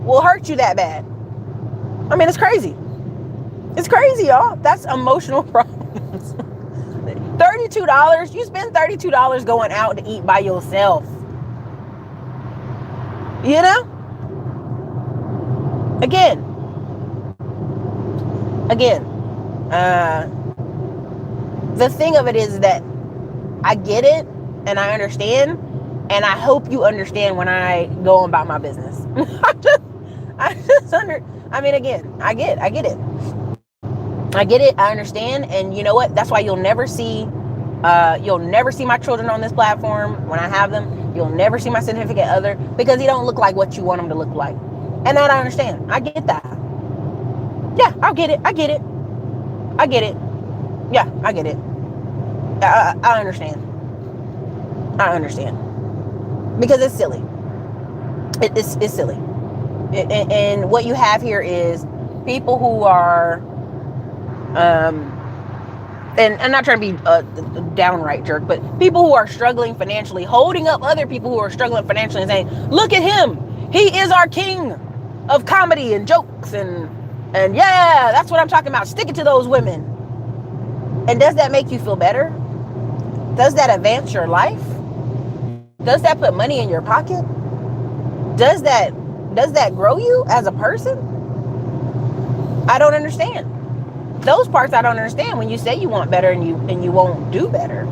will hurt you that bad. I mean, it's crazy. It's crazy, y'all. That's emotional problems. $32, you spend $32 going out to eat by yourself. Again, the thing of it is that I get it and I understand, and I hope you understand when I go about my business. I get it. I get it. I understand. And you know what? That's why you'll never see my children on this platform when I have them. You'll never see my significant other because he don't look like what you want him to look like. And that I understand. I get that. Yeah, I get it. Yeah, I get it. I understand. Because it's silly. It's silly. And what you have here is people who are, and I'm not trying to be a downright jerk, but people who are struggling financially, holding up other people who are struggling financially and saying, look at him. He is our king of comedy and jokes. And yeah, that's what I'm talking about. Stick it to those women. And does that make you feel better? Does that advance your life? Does that put money in your pocket? Does that grow you as a person? I don't understand. Those parts I don't understand when you say you want better and you won't do better.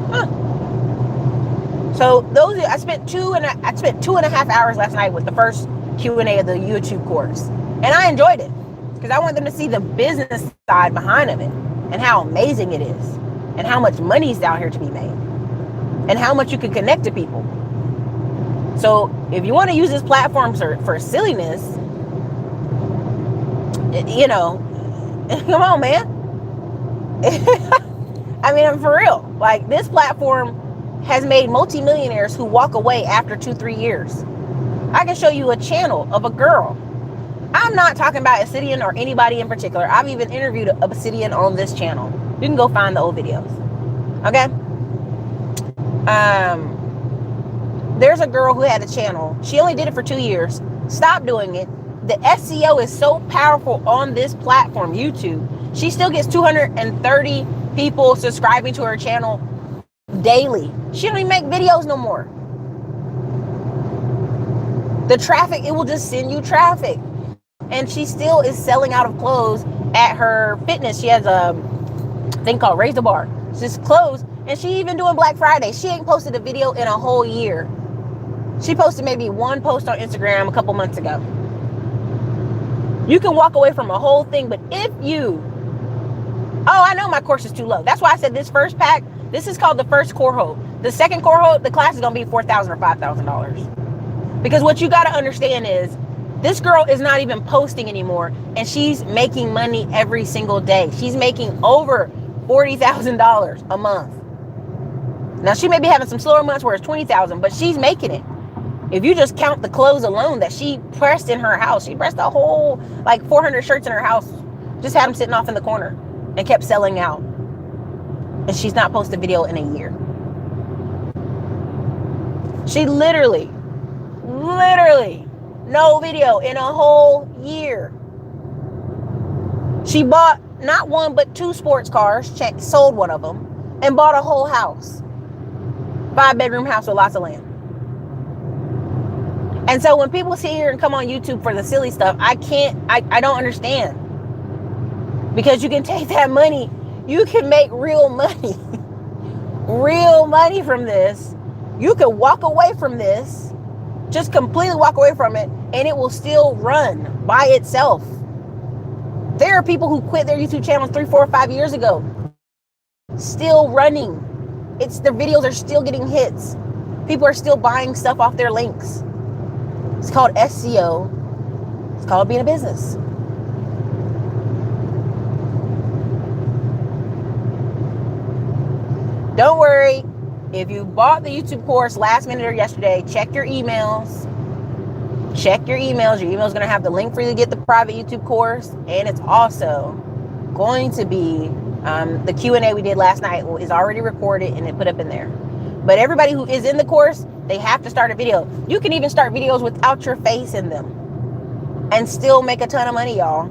Huh. So I spent 2.5 hours last night with the first Q&A of the YouTube course. And I enjoyed it because I want them to see the business side behind of it and how amazing it is and how much money is out here to be made and how much you can connect to people. So if you want to use this platform for silliness, come on, man. I mean, I'm for real. Like, this platform has made multimillionaires who walk away after 2-3 years. I can show you a channel of a girl. I'm not talking about Obsidian or anybody in particular. I've even interviewed Obsidian on this channel. You can go find the old videos. Okay? There's a girl who had a channel. She only did it for 2 years. Stopped doing it. The SEO is so powerful on this platform, YouTube. She still gets 230 people subscribing to her channel daily. She don't even make videos no more. The traffic, it will just send you traffic. And she still is selling out of clothes at her fitness. She has a thing called Raise the Bar. It's just clothes. And she even doing Black Friday. She ain't posted a video in a whole year. She posted maybe one post on Instagram a couple months ago. You can walk away from a whole thing, but if you, I know my course is too low. That's why I said this first pack, this is called the first cohort. The second cohort, the class is going to be $4,000 or $5,000. Because what you got to understand is this girl is not even posting anymore, and she's making money every single day. She's making over $40,000 a month. Now, she may be having some slower months where it's 20,000, but she's making it. If you just count the clothes alone that she pressed in her house, she pressed a whole, like 400 shirts in her house, just had them sitting off in the corner and kept selling out. And she's not posted a video in a year. She literally, no video in a whole year. She bought not one, but 2 sports cars, sold one of them, and bought a whole house. 5-bedroom house with lots of land. And so when people sit here and come on YouTube for the silly stuff, I don't understand. Because you can take that money, you can make real money. Real money from this. You can walk away from this, just completely walk away from it, and it will still run by itself. There are people who quit their YouTube channels 3, 4, 5 years ago. Still running. Their videos are still getting hits. People are still buying stuff off their links. It's called SEO. It's called being a business. Don't worry. If you bought the YouTube course last minute or yesterday, check your emails. Check your emails. Your email is going to have the link for you to get the private YouTube course. And it's also going to be the Q&A we did last night is already recorded and it put up in there. But everybody who is in the course, they have to start a video. You can even start videos without your face in them and still make a ton of money, y'all.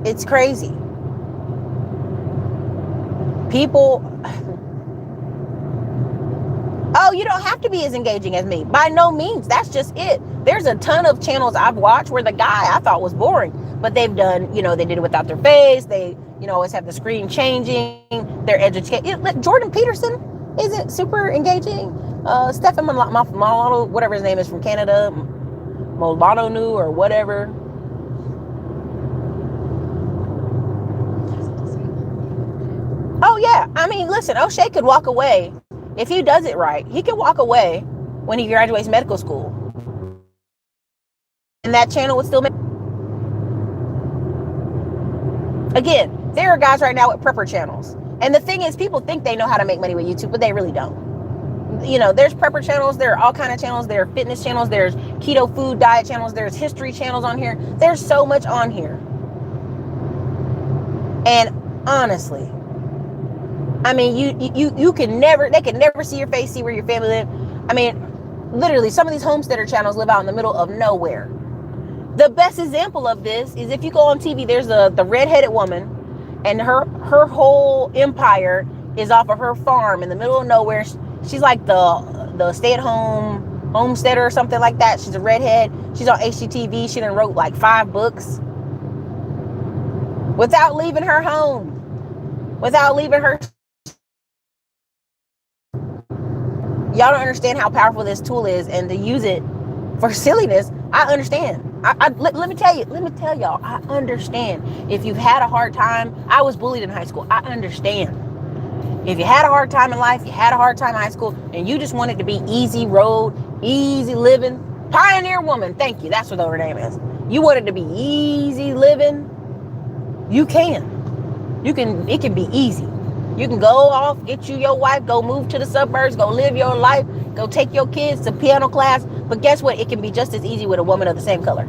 It's crazy. People... Oh, you don't have to be as engaging as me. By no means. That's just it. There's a ton of channels I've watched where the guy I thought was boring, but they've done, they did it without their face. They, always have the screen changing. They're educated. Jordan Peterson isn't super engaging. Stefan Molano, whatever his name is from Canada, Molano or whatever. Oh yeah. I mean, listen, O'Shea could walk away. If he does it right, he can walk away when he graduates medical school. And that channel would still make... Again, there are guys right now with prepper channels. And the thing is, people think they know how to make money with YouTube, but they really don't. There's prepper channels. There are all kind of channels. There are fitness channels. There's keto food diet channels. There's history channels on here. There's so much on here. And honestly... I mean, you can never, they can never see your face, see where your family live. I mean, literally, some of these homesteader channels live out in the middle of nowhere. The best example of this is if you go on TV, there's the redheaded woman, and her whole empire is off of her farm in the middle of nowhere. She's like the stay-at-home homesteader or something like that. She's a redhead. She's on HGTV. She done wrote like 5 books without leaving her home, without leaving her. Y'all don't understand how powerful this tool is, and to use it for silliness, I understand. Let me tell y'all, I understand. If you've had a hard time, I was bullied in high school. I understand. If you had a hard time in life, you had a hard time in high school, and you just wanted to be easy road, easy living, pioneer woman, thank you, that's what her name is. You wanted to be easy living, you can. It can be easy. You can go off, get you your wife, go move to the suburbs, go live your life, go take your kids to piano class. But guess what? It can be just as easy with a woman of the same color.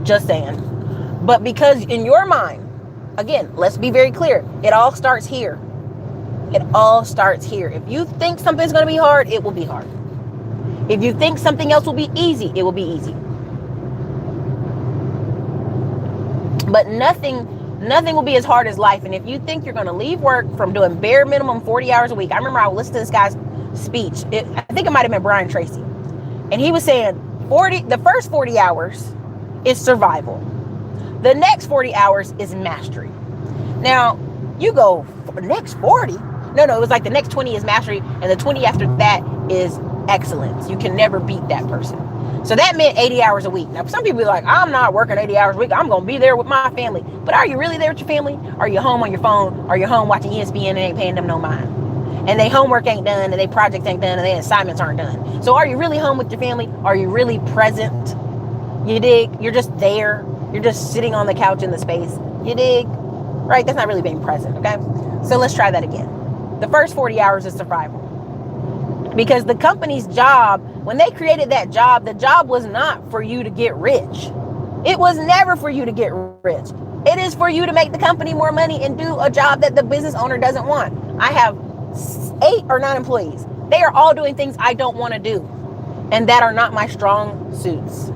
Just saying. But because in your mind, again, let's be very clear. It all starts here. It all starts here. If you think something's going to be hard, it will be hard. If you think something else will be easy, it will be easy. But nothing will be as hard as life. And if you think you're going to leave work from doing bare minimum 40 hours a week, I remember I listened to this guy's speech. I think it might have been Brian Tracy. And he was saying the first 40 hours is survival. The next 40 hours is mastery. Now, you go, for the next 40? No, it was like the next 20 is mastery, and the 20 after that is excellence. You can never beat that person. So that meant 80 hours a week. Now, some people be like, I'm not working 80 hours a week. I'm going to be there with my family. But are you really there with your family? Are you home on your phone? Are you home watching ESPN and ain't paying them no mind? And they homework ain't done, and they projects ain't done, and their assignments aren't done. So are you really home with your family? Are you really present? You dig? You're just there. You're just sitting on the couch in the space. You dig? Right? That's not really being present, okay? So let's try that again. The first 40 hours is survival. Because the company's job, when they created that job, the job was not for you to get rich. It was never for you to get rich. It is for you to make the company more money and do a job that the business owner doesn't want. I have 8 or 9 employees. They are all doing things I don't want to do and that are not my strong suits,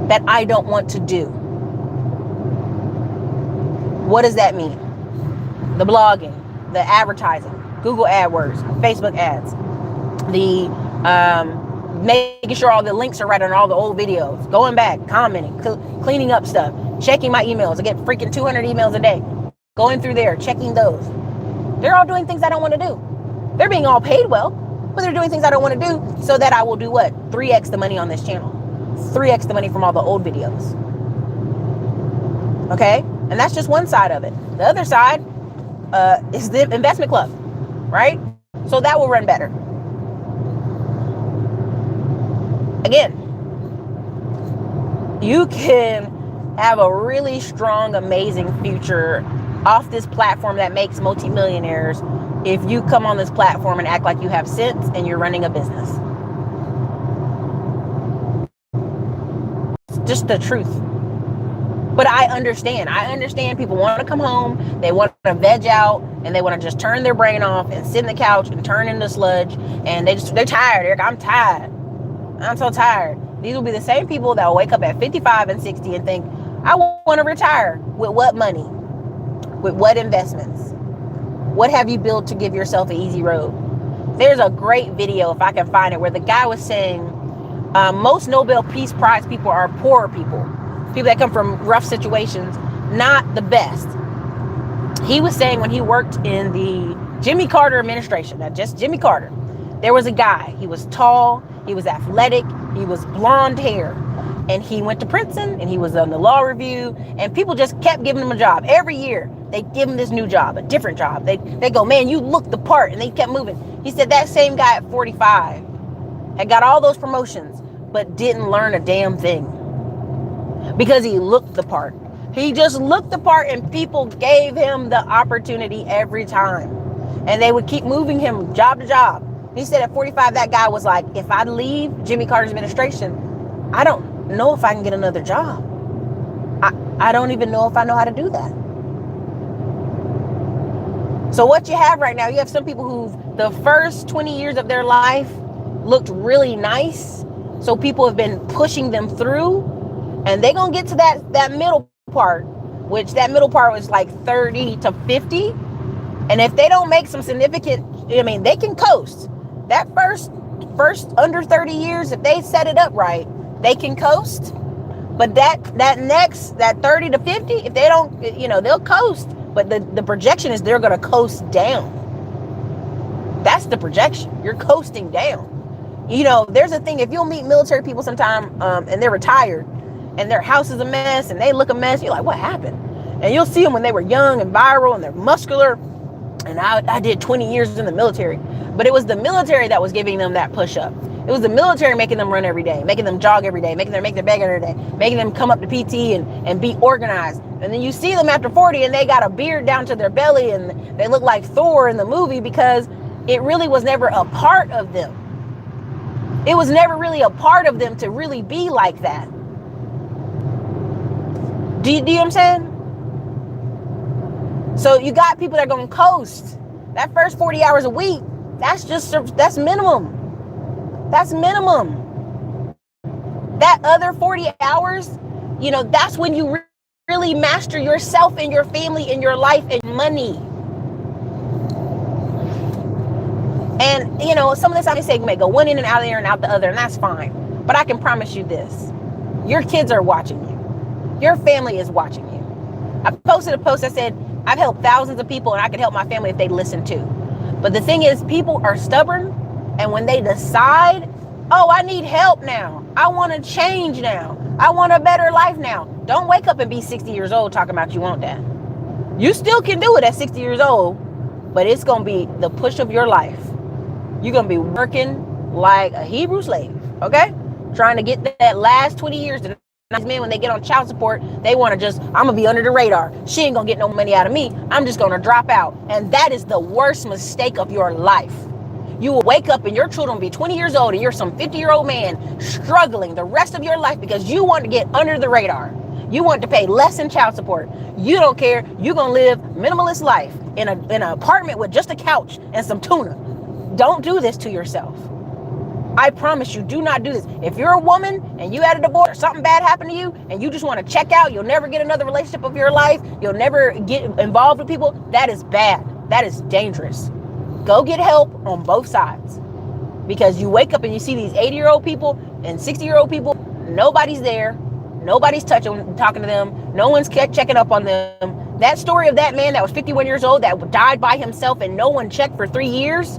that I don't want to do. What does that mean? The blogging, the advertising, Google AdWords, Facebook ads, the making sure all the links are right on all the old videos, going back, commenting, cleaning up stuff, checking my emails. I get freaking 200 emails a day. Going through there, checking those. They're all doing things I don't want to do. They're being all paid well, but they're doing things I don't want to do so that I will do what? 3x the money on this channel. 3x the money from all the old videos. Okay? And that's just one side of it. The other side is the investment club, right? So that will run better. Again, you can have a really strong, amazing future off this platform that makes multimillionaires if you come on this platform and act like you have sense and you're running a business. It's just the truth. But I understand people want to come home, they want to veg out, and they want to just turn their brain off and sit in the couch and turn into sludge, and they're tired, Eric. I'm tired. I'm so tired. These will be the same people that will wake up at 55 and 60 and think, I want to retire. With what money? With what investments? What have you built to give yourself an easy road? There's a great video, if I can find it, where the guy was saying most Nobel Peace Prize people are poor people that come from rough situations, not the best. He was saying when he worked in the Jimmy Carter administration, not just Jimmy Carter, there was a guy. He was tall, he was athletic, he was blonde hair, and he went to Princeton, and he was on the law review, and people just kept giving him a job. Every year, they give him this new job, a different job. They go, man, you look the part, and they kept moving. He said that same guy at 45 had got all those promotions, but didn't learn a damn thing because he looked the part. He just looked the part, and people gave him the opportunity every time, and they would keep moving him job to job. He said at 45, that guy was like, if I leave Jimmy Carter's administration, I don't know if I can get another job. I don't even know if I know how to do that. So what you have right now, you have some people who the first 20 years of their life looked really nice. So people have been pushing them through, and they're going to get to that middle part, which that middle part was like 30 to 50. And if they don't make some significant, they can coast. That first under 30 years, if they set it up right, they can coast. But that next 30 to 50, if they don't, they'll coast. But the projection is they're going to coast down. That's the projection. You're coasting down. There's a thing, if you'll meet military people sometime and they're retired and their house is a mess and they look a mess, you're like, what happened? And you'll see them when they were young and viral and they're muscular. And I did 20 years in the military. But it was the military that was giving them that push up. It was the military making them run every day, making them jog every day, making them make their bed every day, making them come up to PT and be organized. And then you see them after 40 and they got a beard down to their belly and they look like Thor in the movie because it really was never a part of them. It was never really a part of them to really be like that. Do you know what I'm saying? So you got people that are going to coast. That first 40 hours a week, that's minimum. That's minimum. That other 40 hours, that's when you really master yourself and your family and your life and money. And, some of the time they may go one in and out of there and out the other, and that's fine. But I can promise you this. Your kids are watching you. Your family is watching you. I posted a post that said, I've helped thousands of people and I could help my family if they listen too. But the thing is, people are stubborn, and when they decide, oh, I need help now. I want to change now. I want a better life now. Don't wake up and be 60 years old talking about you want that. You still can do it at 60 years old, but it's going to be the push of your life. You're going to be working like a Hebrew slave, okay? Trying to get that last 20 years. These men, when they get on child support, they want to I'm going to be under the radar. She ain't going to get no money out of me. I'm just going to drop out. And that is the worst mistake of your life. You will wake up and your children will be 20 years old and you're some 50-year-old man struggling the rest of your life because you want to get under the radar. You want to pay less in child support. You don't care. You're going to live minimalist life in an apartment with just a couch and some tuna. Don't do this to yourself. I promise you, do not do this. If you're a woman and you had a divorce or something bad happened to you and you just want to check out, you'll never get another relationship of your life, you'll never get involved with people, that is bad. That is dangerous. Go get help on both sides. Because you wake up and you see these 80-year-old people and 60-year-old people, nobody's there, nobody's talking to them, no one's checking up on them. That story of that man that was 51 years old that died by himself and no one checked for 3 years,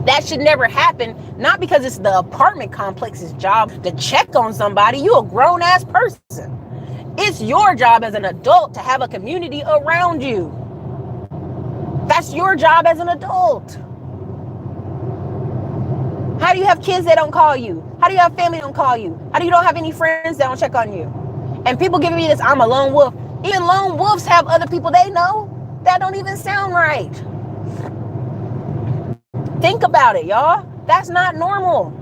that should never happen. Not because it's the apartment complex's job to check on somebody. You a grown-ass person. It's your job as an adult to have a community around you. That's your job as an adult. How do you have kids that don't call you? How do you have family that don't call you? How do you don't have any friends that don't check on you? And people giving me this, I'm a lone wolf. Even lone wolves have other people they know that don't even sound right. Think about it, y'all. That's not normal.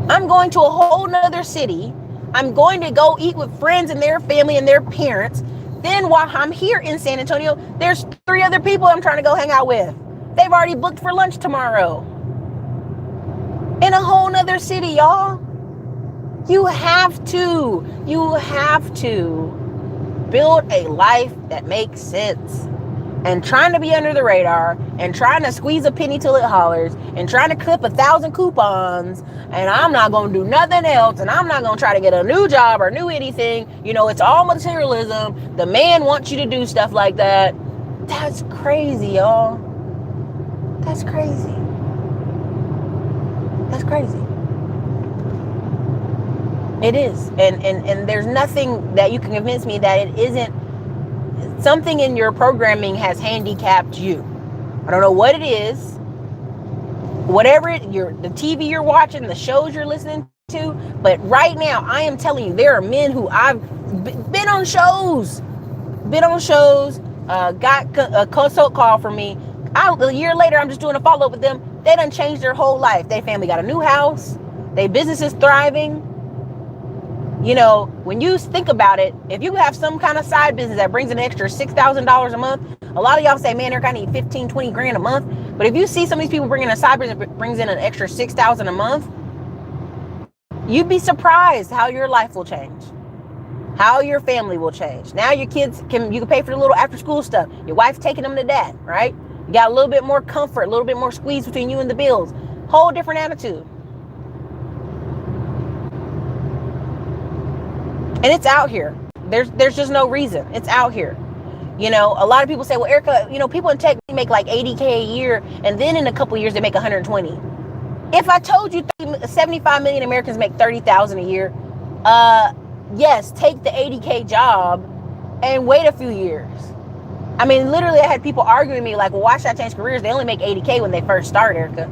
I'm going to a whole nother city. I'm going to go eat with friends and their family and their parents. Then while I'm here in San Antonio, there's 3 other people I'm trying to go hang out with. They've already booked for lunch tomorrow. In a whole nother city, y'all. You have to build a life that makes sense. And trying to be under the radar and trying to squeeze a penny till it hollers and trying to clip 1,000 coupons and I'm not going to do nothing else and I'm not going to try to get a new job or new anything. You know, it's all materialism. The man wants you to do stuff like that. That's crazy, y'all. That's crazy. That's crazy. It is. And there's nothing that you can convince me that it isn't. Something in your programming has handicapped you. I don't know what it is. Whatever the TV you're watching, the shows you're listening to. But right now, I am telling you, there are men who I've been on shows. Got a consult call from me. A year later, I'm just doing a follow-up with them. They done changed their whole life. Their family got a new house. Their business is thriving. You know, when you think about it, if you have some kind of side business that brings an extra $6,000 a month, a lot of y'all say, man, they're going to need 15, 20 grand a month. But if you see some of these people bringing a side business that brings in an extra 6,000 a month, you'd be surprised how your life will change, how your family will change. Now your kids you can pay for the little after school stuff. Your wife's taking them to that, right? You got a little bit more comfort, a little bit more squeeze between you and the bills. Whole different attitude. And it's out here. There's just no reason. It's out here. You know, a lot of people say, well, Erica, you know, people in tech make like 80K a year, and then in a couple of years they make 120. If I told you 75 million Americans make 30,000 a year, yes, take the 80K job and wait a few years. I mean, literally, I had people arguing with me like, well, why should I change careers? They only make 80K when they first start, Erica.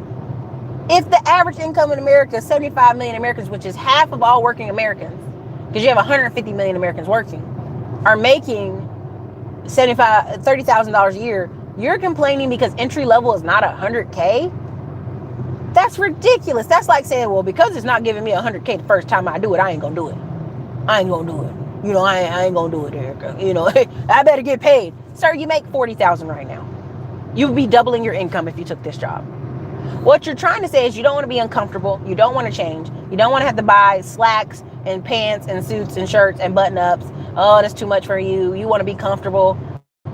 If the average income in America is 75 million Americans, which is half of all working Americans, because you have 150 million Americans working, are making $30,000 a year, you're complaining because entry level is not 100K? That's ridiculous. That's like saying, well, because it's not giving me 100K the first time I do it, I ain't gonna do it. I ain't gonna do it. You know, I ain't gonna do it, Erica. You know, I better get paid. Sir, you make 40,000 right now. You would be doubling your income if you took this job. What you're trying to say is you don't want to be uncomfortable. You don't want to change. You don't want to have to buy slacks and pants and suits and shirts and button-ups. Oh, that's too much for you. You want to be comfortable.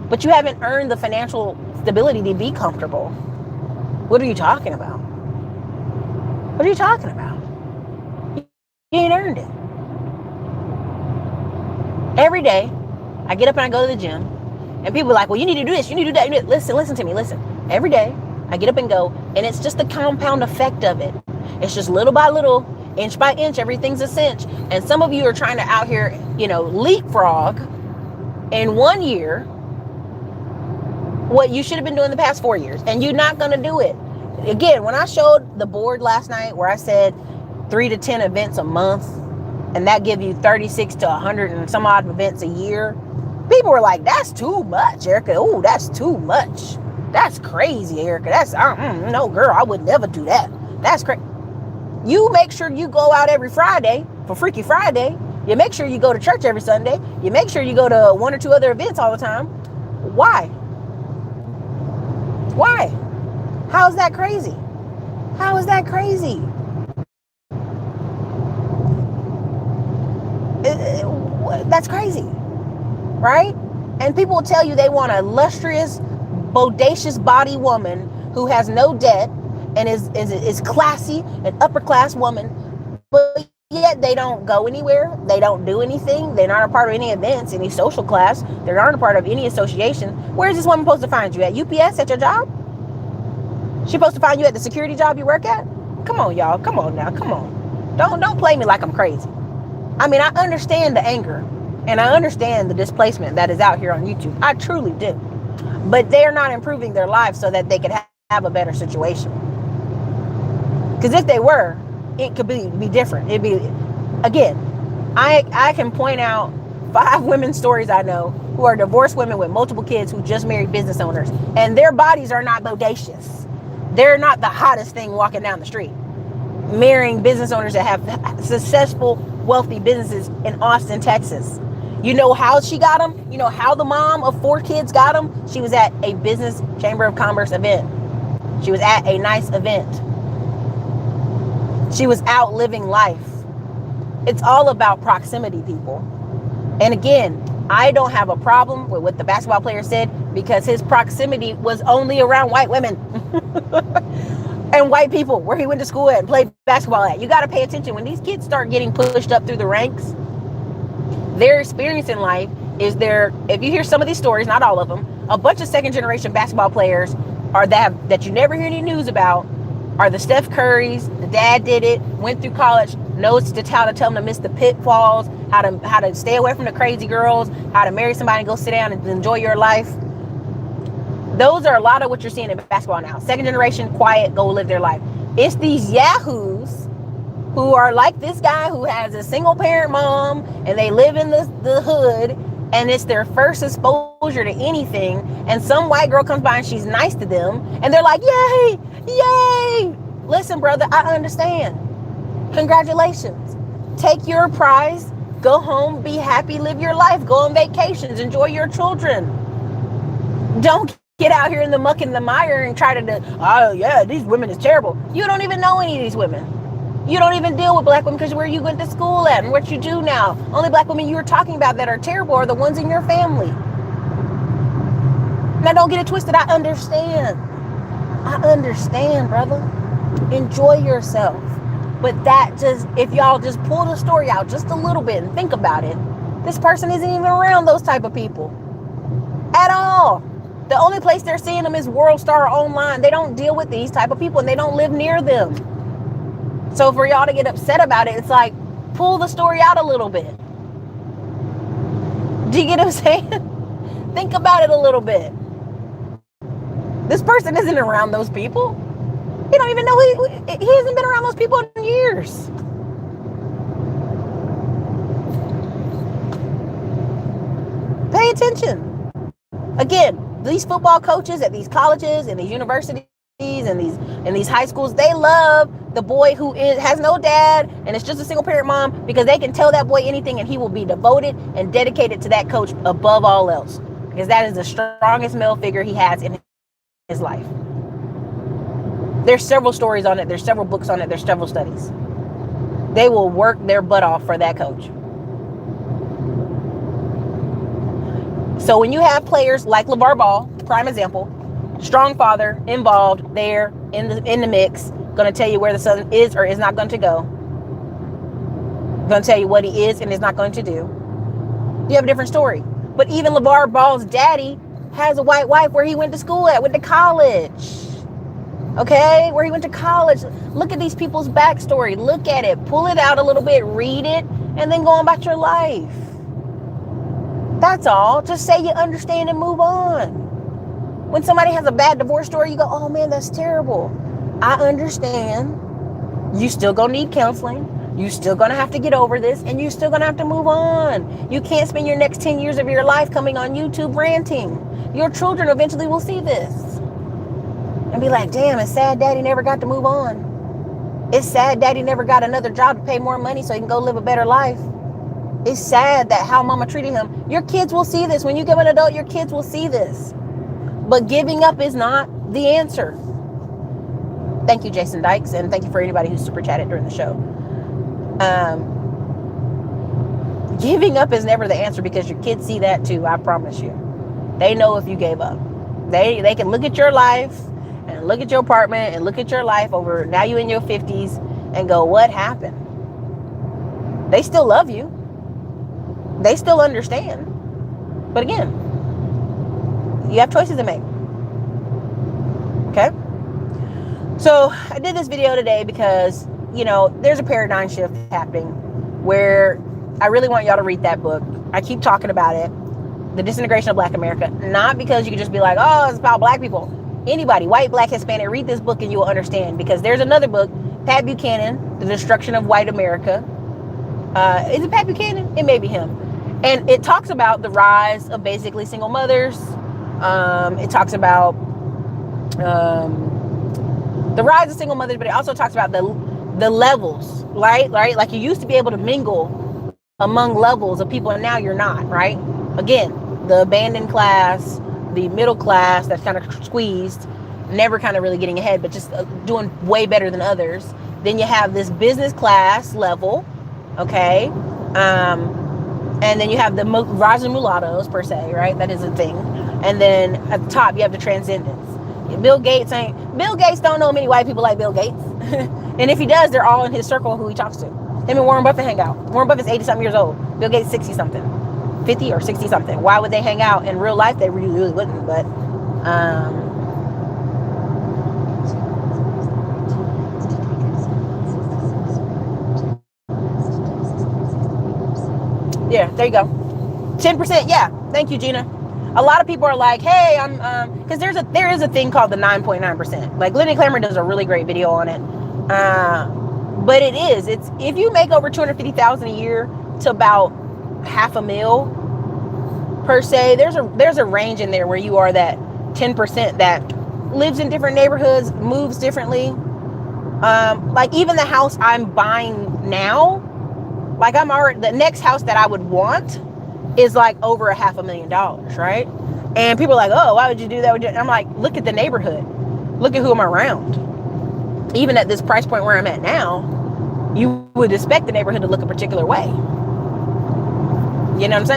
But you haven't earned the financial stability to be comfortable. What are you talking about? What are you talking about? You ain't earned it. Every day, I get up and I go to the gym, and people are like, well, you need to do this, you need to do that. Listen to me, listen. Every day, I get up and go, and it's just the compound effect of it. It's just little by little, inch by inch, everything's a cinch. And some of you are trying to out here, you know, leapfrog in 1 year what you should have been doing the past 4 years, and you're not going to do it. Again, when I showed the board last night where I said 3 to 10 events a month, and that give you 36 to 100 and some odd events a year, People were like, that's too much, Erica. Oh, that's too much. That's crazy, Erica. That's, no, girl, I would never do that. That's crazy. You make sure you go out every Friday for Freaky Friday. You make sure you go to church every Sunday. You make sure you go to 1 or 2 other events all the time. Why? Why? How is that crazy? How is that crazy? That's crazy, right? And people will tell you they want a lustrous, bodacious body woman who has no debt and is classy, an upper class woman, but yet they don't go anywhere. They don't do anything. They're not a part of any events, any social class. They're not a part of any association. Where is this woman supposed to find you? At UPS, at your job? She supposed to find you at the security job you work at? Come on, y'all. Come on now. Come on. Don't play me like I'm crazy. I mean, I understand the anger and I understand the displacement that is out here on YouTube. I truly do. But they're not improving their lives so that they could have a better situation. Because if they were, it could be different. It'd be, again, I can point out 5 women's stories I know who are divorced women with multiple kids who just married business owners. And their bodies are not bodacious. They're not the hottest thing walking down the street. Marrying business owners that have successful, wealthy businesses in Austin, Texas. You know how she got them? You know how the mom of 4 kids got them? She was at a business chamber of commerce event. She was at a nice event. She was out living life. It's all about proximity, people. And again, I don't have a problem with what the basketball player said because his proximity was only around white women and white people where he went to school at and played basketball at. You got to pay attention. When these kids start getting pushed up through the ranks, their experience in life is if you hear some of these stories, not all of them, a bunch of second generation basketball players are that you never hear any news about are the Steph Currys. The dad did it, went through college, knows how to tell them to miss the pitfalls, how to stay away from the crazy girls, how to marry somebody and go sit down and enjoy your life. Those are a lot of what you're seeing in basketball now. Second generation, quiet, go live their life. It's these yahoos who are like this guy who has a single parent mom and they live in the hood and it's their first exposure to anything, and some white girl comes by and she's nice to them and they're like, yay, yay. Listen, brother, I understand. Congratulations. Take your prize, go home, be happy, live your life, go on vacations, enjoy your children. Don't get out here in the muck and the mire and try to, oh yeah, these women is terrible. You don't even know any of these women. You don't even deal with black women because where you went to school at and what you do now. Only black women you were talking about that are terrible are the ones in your family. Now don't get it twisted. I understand. I understand, brother. Enjoy yourself. But if y'all just pull the story out just a little bit and think about it, this person isn't even around those type of people at all. The only place they're seeing them is World Star Online. They don't deal with these type of people and they don't live near them. So for y'all to get upset about it, it's like, pull the story out a little bit. Do you get what I'm saying? Think about it a little bit. This person isn't around those people. He don't even know he hasn't been around those people in years. Pay attention. Again, these football coaches at these colleges and these universities and these high schools, they love the boy who has no dad and it's just a single parent mom because they can tell that boy anything and he will be devoted and dedicated to that coach above all else because that is the strongest male figure he has in his life. There's several stories on it. There's several books on it. There's several studies. They will work their butt off for that coach. So when you have players like LeVar Ball, prime example, strong father involved there in the mix, going to tell you where the son is or is not going to go. Going to tell you what he is and is not going to do. You have a different story. But even LeVar Ball's daddy has a white wife where he went to school at, went to college. Okay, where he went to college. Look at these people's backstory. Look at it. Pull it out a little bit. Read it. And then go on about your life. That's all. Just say you understand and move on. When somebody has a bad divorce story, you go, oh man, that's terrible. I understand. You still gonna need counseling. You're still going to have to get over this, and you're still going to have to move on. You can't spend your next 10 years of your life coming on YouTube ranting. Your children eventually will see this and be like, damn, it's sad daddy never got to move on. It's sad daddy never got another job to pay more money so he can go live a better life. It's sad that how mama treated him. Your kids will see this. When you become an adult, your kids will see this. But giving up is not the answer. Thank you, Jason Dykes, and thank you for anybody who super chatted during the show. Giving up is never the answer, because your kids see that too. I promise you. They know if you gave up. They can look at your life and look at your apartment and look at your life over now you in your 50s and go, what happened? They still love you. They still understand. But again, you have choices to make. Okay? So I did this video today because, you know, there's a paradigm shift happening where I really want y'all to read that book. I keep talking about it. The Disintegration of Black America. Not because you can just be like, oh, it's about black people. Anybody, white, black, Hispanic, read this book and you will understand. Because there's another book, Pat Buchanan, The Destruction of White America. Is it Pat Buchanan? It may be him. And it talks about the rise of basically single mothers. It talks about the rise of single mothers, but it also talks about the levels, right? Like you used to be able to mingle among levels of people, and now you're not, right? Again, the abandoned class, the middle class that's kind of squeezed, never kind of really getting ahead, but just doing way better than others. Then you have this business class level, okay? And then you have the rising mulattoes, per se, right? That is a thing. And then at the top, you have the transcendence. Bill Gates don't know many white people like Bill Gates. And if he does, they're all in his circle who he talks to. Him and Warren Buffett hang out. Warren Buffett's 80-something years old. Bill Gates 60-something. 50 or 60-something. Why would they hang out? In real life, they really wouldn't. But, yeah, there you go. 10%, yeah. Thank you, Gina. A lot of people are like, hey, because there is a thing called the 9.9%. Like, Lenny Clamor does a really great video on it. But it's if you make over $250,000 a year to about $500,000 per se, there's a range in there where you are that 10% that lives in different neighborhoods, moves differently. Like even the house I'm buying now, like the next house that I would want is like over $500,000, right? And people are like, oh, why would you do that? I'm like, look at the neighborhood. Look at who I'm around. Even at this price point where I'm at now, you would expect the neighborhood to look a particular way. You know what I'm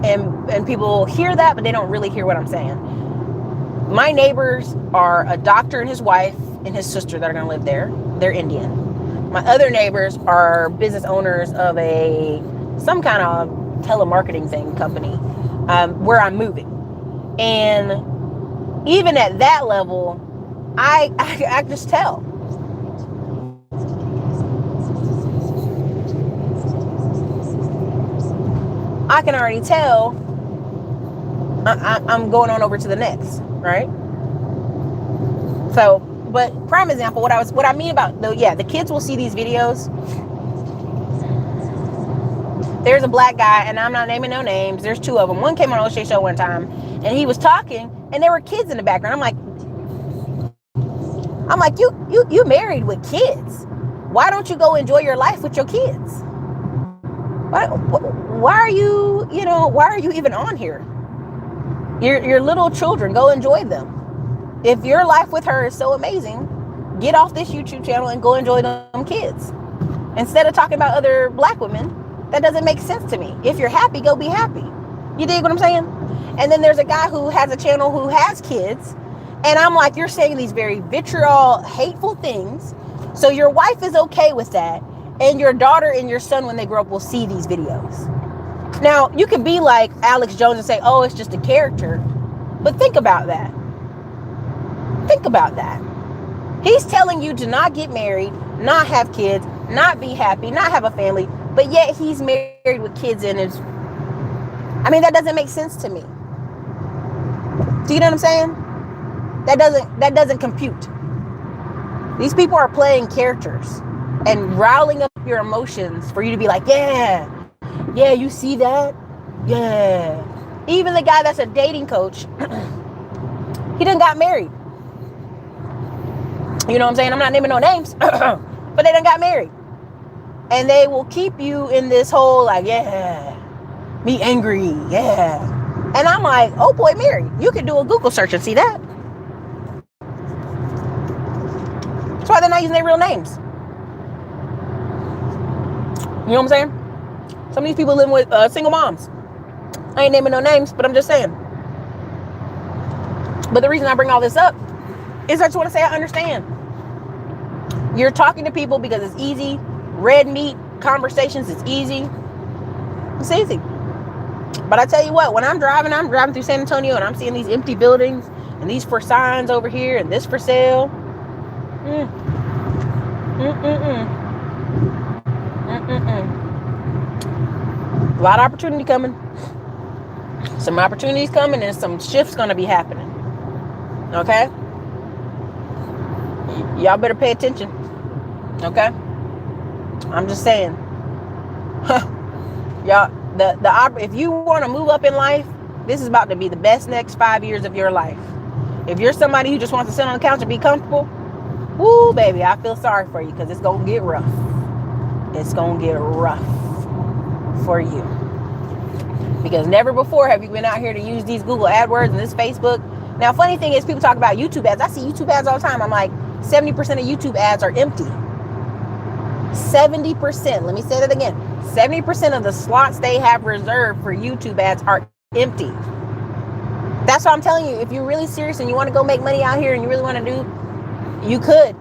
saying? And people hear that, but they don't really hear what I'm saying. My neighbors are a doctor and his wife and his sister that are going to live there. They're Indian. My other neighbors are business owners of some kind of telemarketing company, where I'm moving. And even at that level, I just tell. I can already tell I'm going on over to the next, right? So, but prime example, what I mean about the kids will see these videos. There's a black guy, and I'm not naming no names. There's two of them. One came on O'Shea Show one time, and he was talking, and there were kids in the background. I'm like, you married with kids. Why don't you go enjoy your life with your kids? Why are you even on here? Your little children, go enjoy them. If your life with her is so amazing, get off this YouTube channel and go enjoy them kids. Instead of talking about other black women, that doesn't make sense to me. If you're happy, go be happy. You dig what I'm saying? And then there's a guy who has a channel who has kids, and I'm like, you're saying these very vitriol, hateful things. So your wife is okay with that, and your daughter and your son, when they grow up, will see these videos. Now, you could be like Alex Jones and say, oh, it's just a character. But think about that. Think about that. He's telling you to not get married, not have kids, not be happy, not have a family, but yet he's married with kids and that doesn't make sense to me. Do you know what I'm saying? That doesn't compute. These people are playing characters. and riling up your emotions for you to be like, yeah, you see that? Yeah. Even the guy that's a dating coach, he done got married. You know what I'm saying? I'm not naming no names, but they done got married. And they will keep you in this whole like, yeah, me angry, yeah. And I'm like, oh boy, Mary, you can do a Google search and see that. That's why they're not using their real names. You know what I'm saying? Some of these people living with single moms. I ain't naming no names, but I'm just saying. But the reason I bring all this up is I just want to say I understand. You're talking to people because it's easy. Red meat conversations, it's easy. It's easy. But I tell you what, when I'm driving through San Antonio and I'm seeing these empty buildings and these for signs over here and this for sale. A lot of opportunity coming. Some opportunities coming and some shifts gonna be happening. Okay? Y'all better pay attention. Okay? I'm just saying. Y'all, if you want to move up in life, this is about to be the best next 5 years of your life. If you're somebody who just wants to sit on the couch and be comfortable, woo, baby, I feel sorry for you because it's gonna get rough. It's gonna get rough for you. Because never before have you been out here to use these Google AdWords and this Facebook. Now, funny thing is, people talk about YouTube ads. I see YouTube ads all the time. I'm like, 70% of YouTube ads are empty. 70%. Let me say that again. 70% of the slots they have reserved for YouTube ads are empty. That's what I'm telling you. If you're really serious and you want to go make money out here and you really want to do, you could.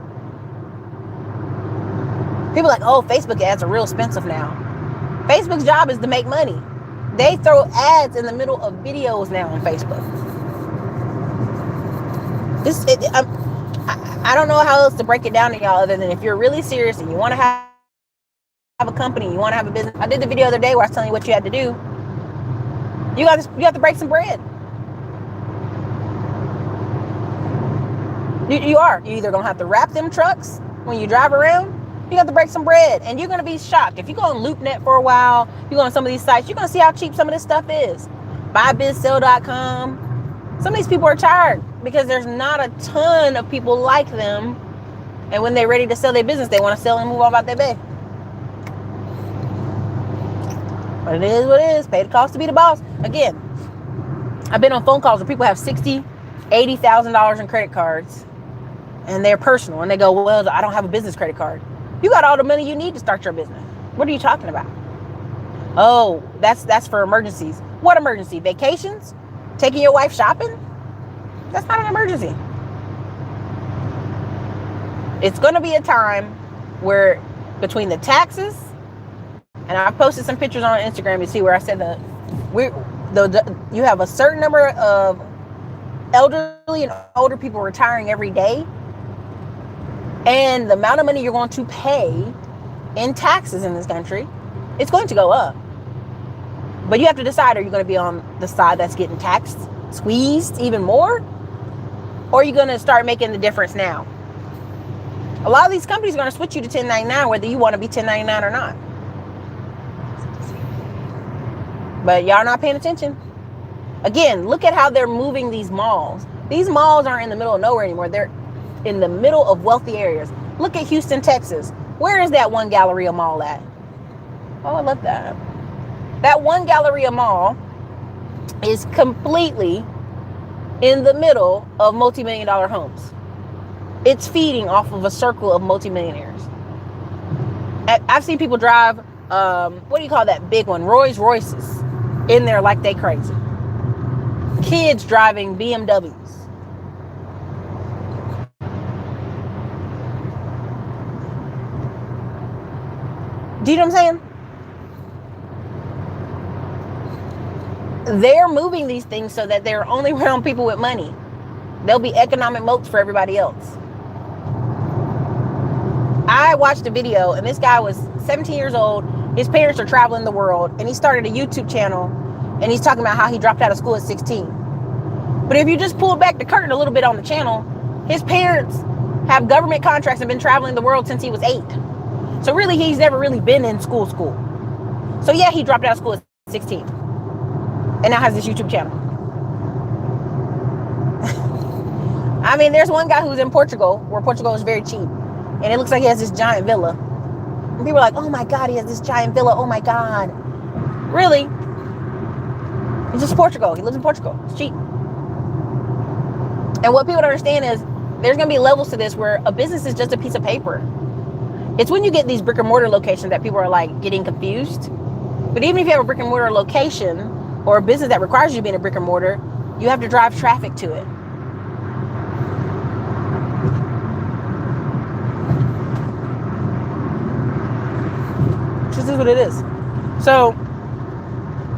People are like, oh, Facebook ads are real expensive now. Facebook's job is to make money. They throw ads in the middle of videos now on Facebook. I don't know how else to break it down to y'all other than if you're really serious and you want to have a company, you want to have a business. I did the video the other day where I was telling you what you had to do. You have to break some bread. You are. You're either going to have to wrap them trucks when you drive around. You have to break some bread. And you're going to be shocked. If you go on LoopNet for a while, you go on some of these sites, you're going to see how cheap some of this stuff is. BuyBizSell.com. Some of these people are tired because there's not a ton of people like them. And when they're ready to sell their business, they want to sell and move on about their bay. But it is what it is. Pay the cost to be the boss. Again, I've been on phone calls where people have $60,000, $80,000 in credit cards. And they're personal. And they go, well, I don't have a business credit card. You got all the money you need to start your business. What are you talking about? Oh, that's for emergencies. What emergency? Vacations? Taking your wife shopping? That's not an emergency. It's going to be a time where between the taxes, and I posted some pictures on Instagram, you see where I said you have a certain number of elderly and older people retiring every day. And the amount of money you're going to pay in taxes in this country, it's going to go up. But you have to decide, are you going to be on the side that's getting taxed, squeezed even more? Or are you going to start making the difference now? A lot of these companies are going to switch you to 1099, whether you want to be 1099 or not. But y'all not paying attention. Again, look at how they're moving these malls. These malls aren't in the middle of nowhere anymore. They're in the middle of wealthy areas. Look at Houston, Texas. Where is that one Galleria Mall at? Oh, I love that. That one Galleria Mall is completely in the middle of multi-million-dollar homes. It's feeding off of a circle of multimillionaires. I've seen people drive, what do you call that big one? Rolls Royces in there like they crazy. Kids driving BMWs. Do you know what I'm saying? They're moving these things so that they're only around people with money. There'll be economic moats for everybody else. I watched a video and this guy was 17 years old. His parents are traveling the world and he started a YouTube channel and he's talking about how he dropped out of school at 16. But if you just pull back the curtain a little bit on the channel, his parents have government contracts and been traveling the world since he was 8. So really, he's never really been in school. So yeah, he dropped out of school at 16 and now has this YouTube channel. I mean, there's one guy who's in Portugal, where Portugal is very cheap, and it looks like he has this giant villa. And people are like, oh my God, he has this giant villa. Oh my God. Really? It's just Portugal. He lives in Portugal. It's cheap. And what people don't understand is there's going to be levels to this where a business is just a piece of paper. It's when you get these brick and mortar locations that people are like getting confused. But even if you have a brick and mortar location or a business that requires you to be in a brick and mortar, you have to drive traffic to it. This is what it is. So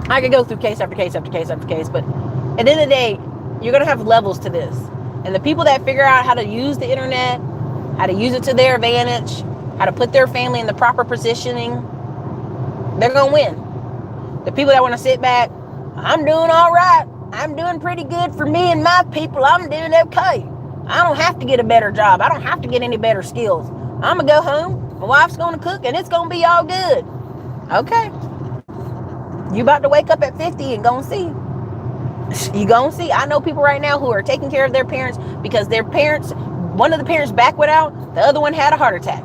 I could go through case after case after case after case, but at the end of the day, you're going to have levels to this. And the people that figure out how to use the internet, how to use it to their advantage, how to put their family in the proper positioning, they're going to win. The people that want to sit back, I'm doing all right. I'm doing pretty good for me and my people. I'm doing okay. I don't have to get a better job. I don't have to get any better skills. I'm going to go home. My wife's going to cook and it's going to be all good. Okay. You about to wake up at 50 and gonna see. You gonna see. I know people right now who are taking care of their parents because their parents, one of the parents back went out, the other one had a heart attack.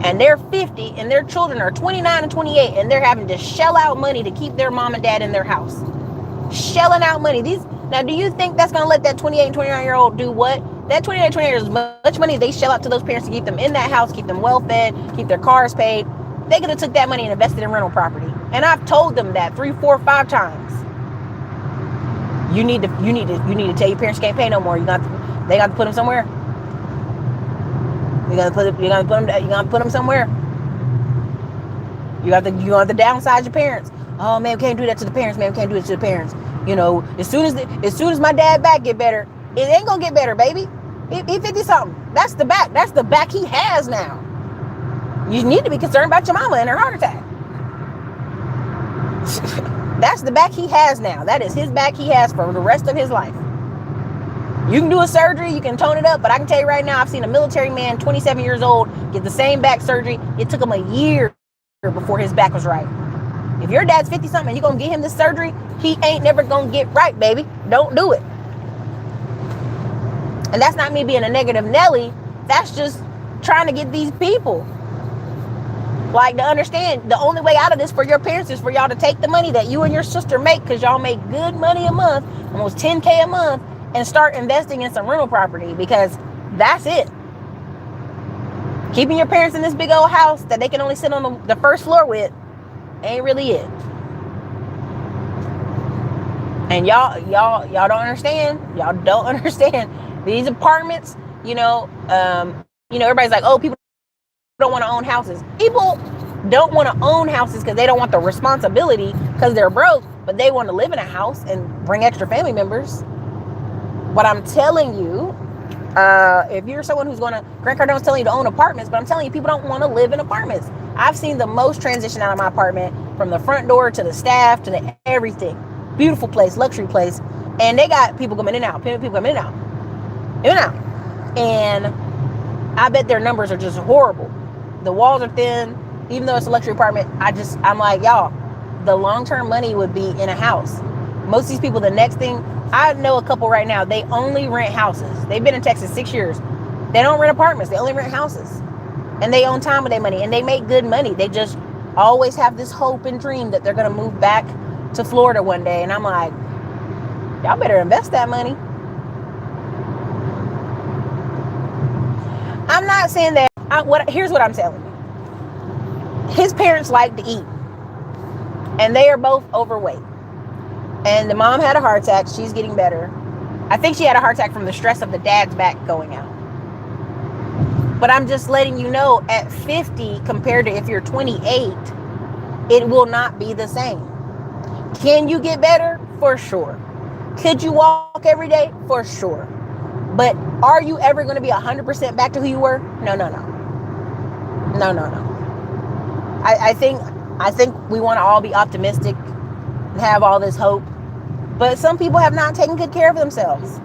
And they're 50 and their children are 29 and 28 and they're having to shell out money to keep their mom and dad in their house. Shelling out money. Now, do you think that's gonna let that 28 and 29-year-old do what? That 28 and 28 is much money they shell out to those parents to keep them in that house, keep them well fed, keep their cars paid. They could have took that money and invested in rental property. And I've told them that 3, 4, 5 times. You need to tell your parents can't pay no more. They got to put them somewhere. You got to put them somewhere. You got to downsize your parents. Oh man, we can't do that to the parents. Man, we can't do it to the parents. You know, as soon as my dad back get better, it ain't gonna get better, baby. He 50 something. That's the back. That's the back he has now. You need to be concerned about your mama and her heart attack. That's the back he has now. That is his back he has for the rest of his life. You can do a surgery, you can tone it up, but I can tell you right now, I've seen a military man, 27 years old, get the same back surgery. It took him a year before his back was right. If your dad's 50 something and you're going to get him this surgery, he ain't never going to get right, baby. Don't do it. And that's not me being a negative Nelly. That's just trying to get these people like to understand the only way out of this for your parents is for y'all to take the money that you and your sister make, because y'all make good money a month, almost 10K a month, and start investing in some rental property, because that's it. Keeping your parents in this big old house that they can only sit on the first floor with ain't really it. And y'all don't understand. Y'all don't understand these apartments. Everybody's like, oh, people don't want to own houses. People don't want to own houses because they don't want the responsibility because they're broke, but they want to live in a house and bring extra family members. But I'm telling you, if you're someone who's going to, Grant Cardone's telling you to own apartments, but I'm telling you, people don't want to live in apartments. I've seen the most transition out of my apartment, from the front door to the staff to the everything. Beautiful place, luxury place. And they got people coming in and out, people coming in and out, in and out. And I bet their numbers are just horrible. The walls are thin, even though it's a luxury apartment. I'm like, y'all, the long-term money would be in a house. Most of these people, the next thing, I know a couple right now, they only rent houses. They've been in Texas 6 years. They don't rent apartments. They only rent houses. And they own time with their money. And they make good money. They just always have this hope and dream that they're going to move back to Florida one day. And I'm like, y'all better invest that money. I'm not saying that. Here's what I'm telling you. His parents like to eat. And they are both overweight. And the mom had a heart attack. She's getting better. I think she had a heart attack from the stress of the dad's back going out. But I'm just letting you know, at 50 compared to if you're 28, it will not be the same. Can you get better? For sure. Could you walk every day? For sure. But are you ever going to be 100% back to who you were? No. I think we want to all be optimistic and have all this hope. But some people have not taken good care of themselves.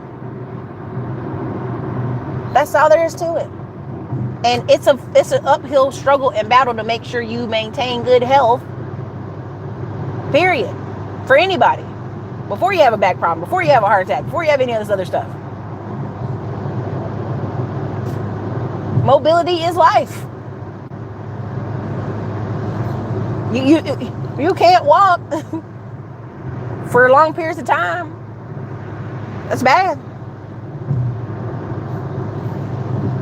That's all there is to it. And it's an uphill struggle and battle to make sure you maintain good health, period, for anybody. Before you have a back problem, before you have a heart attack, before you have any of this other stuff. Mobility is life. You can't walk for long periods of time. That's bad.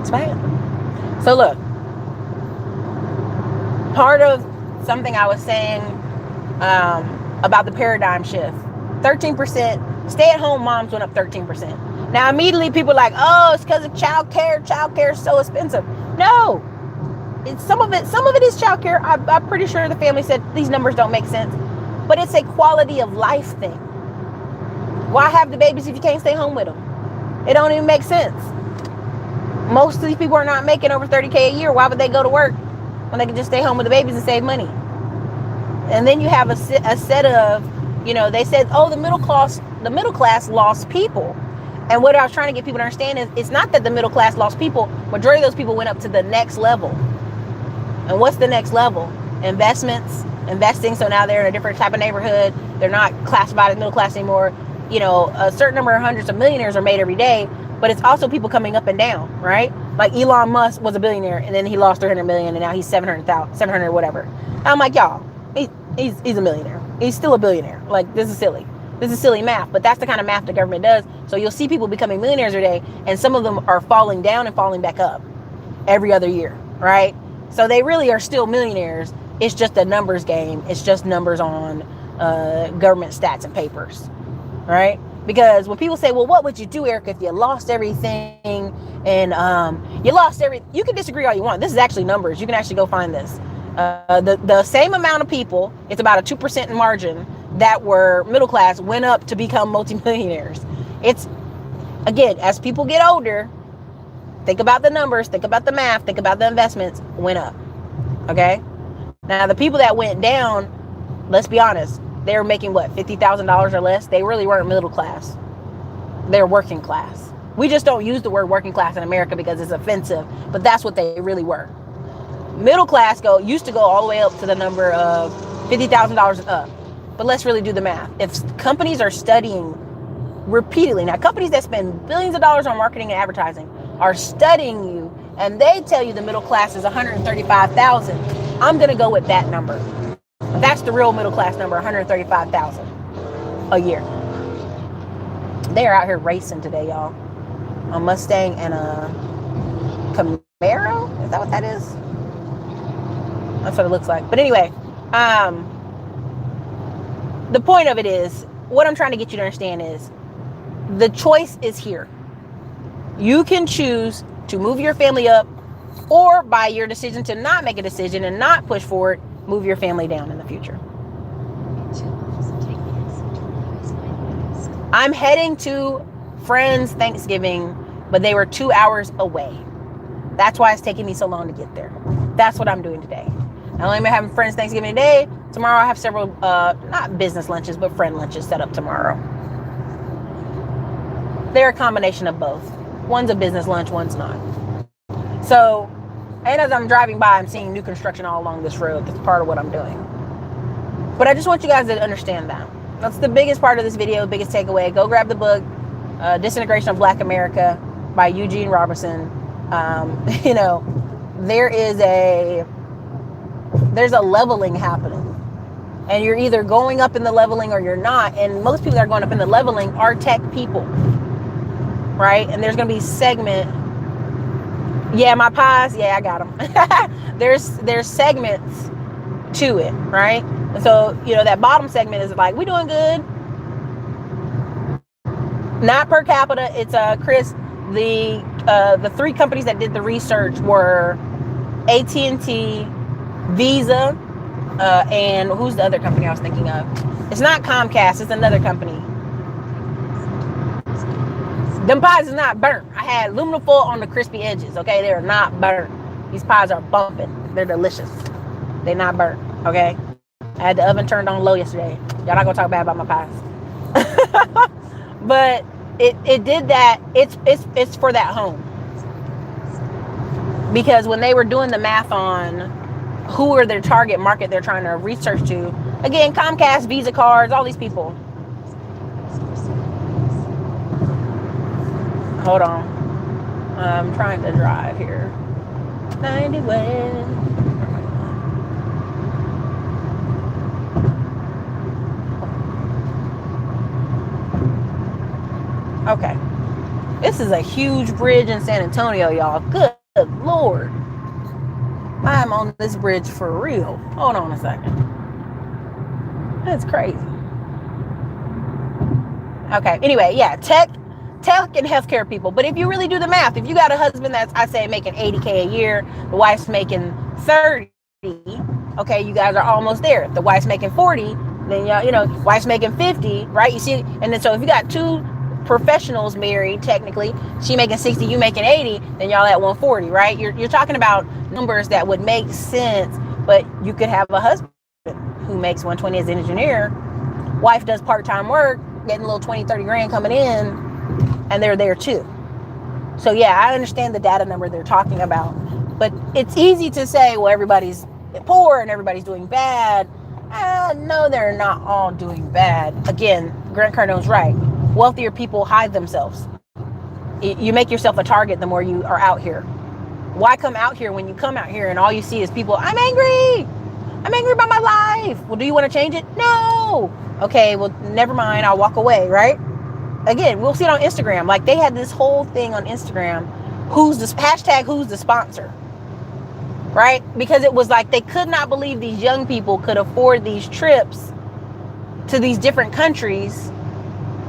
It's bad. So look, part of something I was saying about the paradigm shift, 13%, stay-at-home moms went up 13%. Now immediately people are like, oh, it's because of child care. Child care is so expensive. No, some of it is child care. I'm pretty sure the family said these numbers don't make sense, but it's a quality of life thing. Why have the babies if you can't stay home with them? It don't even make sense. Most of these people are not making over $30K a year. Why would they go to work when they can just stay home with the babies and save money? And then you have a set of, they said, oh, the middle class lost people. And what I was trying to get people to understand is it's not that the middle class lost people. Majority of those people went up to the next level. And what's the next level? Investing. So now they're in a different type of neighborhood. They're not classified as middle class anymore. A certain number of hundreds of millionaires are made every day. But it's also people coming up and down, right? Like Elon Musk was a billionaire and then he lost 300 million and now he's 700 whatever. I'm like, y'all, he's a millionaire. He's still a billionaire. Like, this is silly. This is silly math, but that's the kind of math the government does. So you'll see people becoming millionaires every day, and some of them are falling down and falling back up every other year, right? So they really are still millionaires. It's just a numbers game. It's just numbers on government stats and papers, right? Because when people say, well, what would you do, Erica, if you lost everything and you lost everything? You can disagree all you want. This is actually numbers. You can actually go find this. The same amount of people, it's about a 2% margin, that were middle class went up to become multimillionaires. It's, again, as people get older, think about the numbers, think about the math, think about the investments, went up. Okay? Now, the people that went down, let's be honest, they were making what, $50,000 or less? They really weren't middle class. They're working class. We just don't use the word working class in America because it's offensive, but that's what they really were. Middle class used to go all the way up to the number of $50,000 and up. But let's really do the math. If companies are studying repeatedly, now companies that spend billions of dollars on marketing and advertising are studying you, and they tell you the middle class is 135,000, I'm going to go with that number. That's the real middle class number, 135,000 a year. They're out here racing today, y'all. A Mustang and a Camaro? Is that what that is? That's what it looks like. But anyway, the point of it is, what I'm trying to get you to understand is the choice is here. You can choose to move your family up, or by your decision to not make a decision and not push forward, move your family down in the future. I'm heading to friends' Thanksgiving, but they were 2 hours away. That's why it's taking me so long to get there. That's what I'm doing today. Not only am I having friends Thanksgiving today, tomorrow I have several, not business lunches, but friend lunches set up tomorrow. They're a combination of both. One's a business lunch, one's not. So, and as I'm driving by, I'm seeing new construction all along this road. That's part of what I'm doing. But I just want you guys to understand that. That's the biggest part of this video, biggest takeaway. Go grab the book, Disintegration of Black America by Eugene Robertson. There's a leveling happening. And you're either going up in the leveling or you're not. And most people that are going up in the leveling are tech people. Right? And there's going to be segment. Yeah, my pies. Yeah, I got them. There's segments to it. Right? And so, that bottom segment is like, we doing good. Not per capita. It's Chris. The three companies that did the research were AT&T, Visa, and who's the other company I was thinking of? It's not Comcast. It's another company. Them pies is not burnt. I had aluminum foil on the crispy edges. Okay, they are not burnt. These pies are bumping. They're delicious. They're not burnt. Okay. I had the oven turned on low yesterday. Y'all not gonna talk bad about my pies. But it did that. It's for that home. Because when they were doing the math on who are their target market they're trying to research to, again, Comcast, Visa cards, all these people. Hold on. I'm trying to drive here. 90 West. Okay. This is a huge bridge in San Antonio, y'all. Good Lord. I'm on this bridge for real. Hold on a second. That's crazy. Okay. Anyway, yeah, tech and healthcare people. But if you really do the math, if you got a husband that's, I say, making $80K a year, the wife's making 30, okay, you guys are almost there. If the wife's making 40, then wife's making 50, right? You see, and then so if you got two professionals married, technically, she making 60, you making 80, then y'all at 140, right? You're talking about numbers that would make sense, but you could have a husband who makes 120 as an engineer, wife does part-time work, getting a little 20, 30 grand coming in, and they're there too. So yeah, I understand the data number they're talking about, but it's easy to say, well, everybody's poor and everybody's doing bad. No, they're not all doing bad. Again, Grant Cardone's right. Wealthier people hide themselves. You make yourself a target the more you are out here. Why come out here when you come out here and all you see is people, I'm angry about my life. Well, do you want to change it? No. Okay, well, never mind. I'll walk away, right? Again, we'll see it on Instagram. Like they had this whole thing on Instagram. Who's the sponsor? Right? Because it was like they could not believe these young people could afford these trips to these different countries.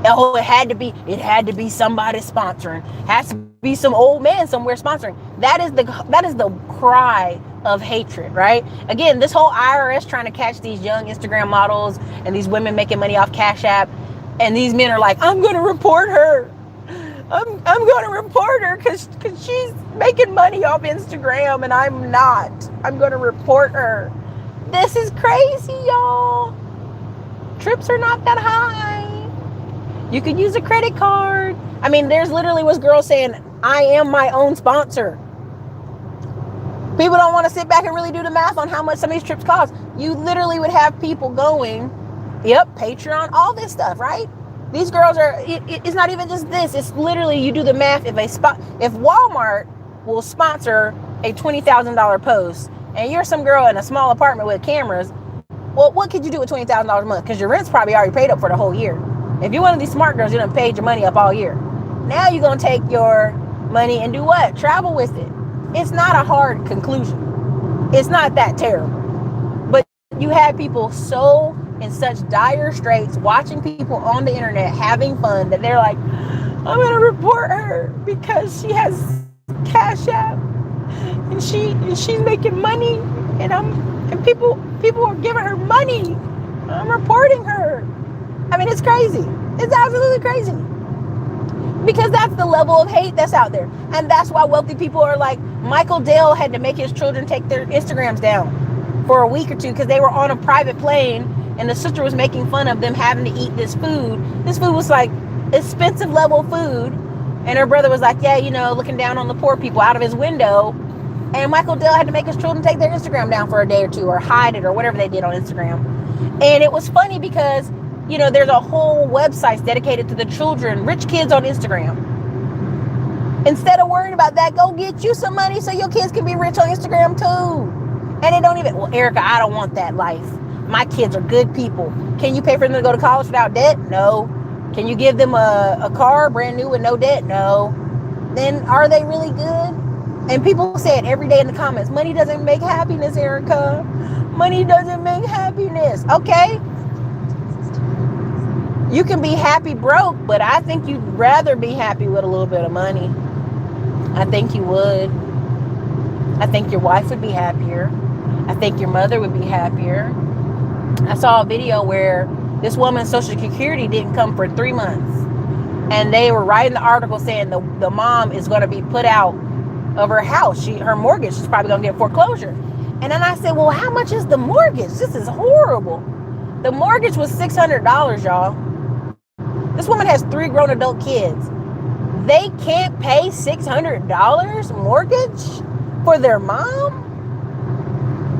Oh, it had to be somebody sponsoring. Has to be some old man somewhere sponsoring. That is the cry of hatred, right? Again, this whole IRS trying to catch these young Instagram models and these women making money off Cash App, and these men are like, I'm going to report her. I'm going to report her because she's making money off Instagram and I'm not. I'm going to report her. This is crazy, y'all. Trips are not that high. You could use a credit card. I mean, there's literally was girls saying, I am my own sponsor. People don't want to sit back and really do the math on how much some of these trips cost. You literally would have people going, yep, Patreon, all this stuff, right? These girls are, it's not even just this. It's literally, you do the math. If Walmart will sponsor a $20,000 post and you're some girl in a small apartment with cameras, well, what could you do with $20,000 a month? Because your rent's probably already paid up for the whole year. If you're one of these smart girls, you done paid your money up all year. Now you're going to take your money and do what? Travel with it. It's not a hard conclusion. It's not that terrible. But you have people so in such dire straits watching people on the internet having fun that they're like, I'm going to report her because she has Cash App and she's making money and people are giving her money. I'm reporting her. I mean, it's crazy. It's absolutely crazy. Because that's the level of hate that's out there. And that's why wealthy people are like, Michael Dell had to make his children take their Instagrams down for a week or two because they were on a private plane and the sister was making fun of them having to eat this food. This food was like expensive level food. And her brother was like, yeah, looking down on the poor people out of his window. And Michael Dell had to make his children take their Instagram down for a day or two or hide it or whatever they did on Instagram. And it was funny because there's a whole website dedicated to the children, rich kids on Instagram. Instead of worrying about that, go get you some money so your kids can be rich on Instagram too. And they don't even, well, Erica, I don't want that life. My kids are good people. Can you pay for them to go to college without debt? No. Can you give them a car brand new with no debt? No. Then are they really good? And people say it every day in the comments, money doesn't make happiness, Erica. Money doesn't make happiness. Okay. You can be happy broke, but I think you'd rather be happy with a little bit of money. I think you would. I think your wife would be happier. I think your mother would be happier. I saw a video where this woman's Social Security didn't come for 3 months. And they were writing the article saying the mom is going to be put out of her house. Her mortgage is probably going to get foreclosure. And then I said, well, how much is the mortgage? This is horrible. The mortgage was $600, y'all. This woman has 3 grown adult kids. They can't pay $600 mortgage for their mom.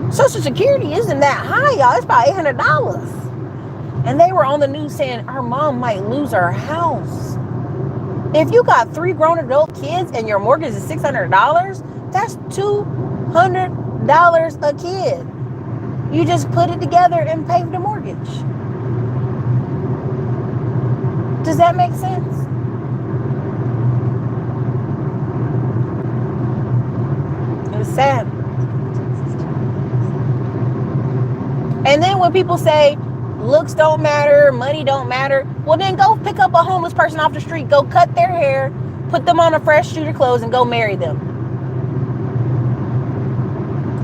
Social Security isn't that high, y'all. It's about $800. And they were on the news saying our mom might lose her house. If you got 3 grown adult kids and your mortgage is $600, that's $200 a kid. You just put it together and pay the mortgage. Does that make sense? It's sad. And then when people say looks don't matter, money don't matter, well then go pick up a homeless person off the street, go cut their hair, put them on a fresh suit of clothes, and go marry them.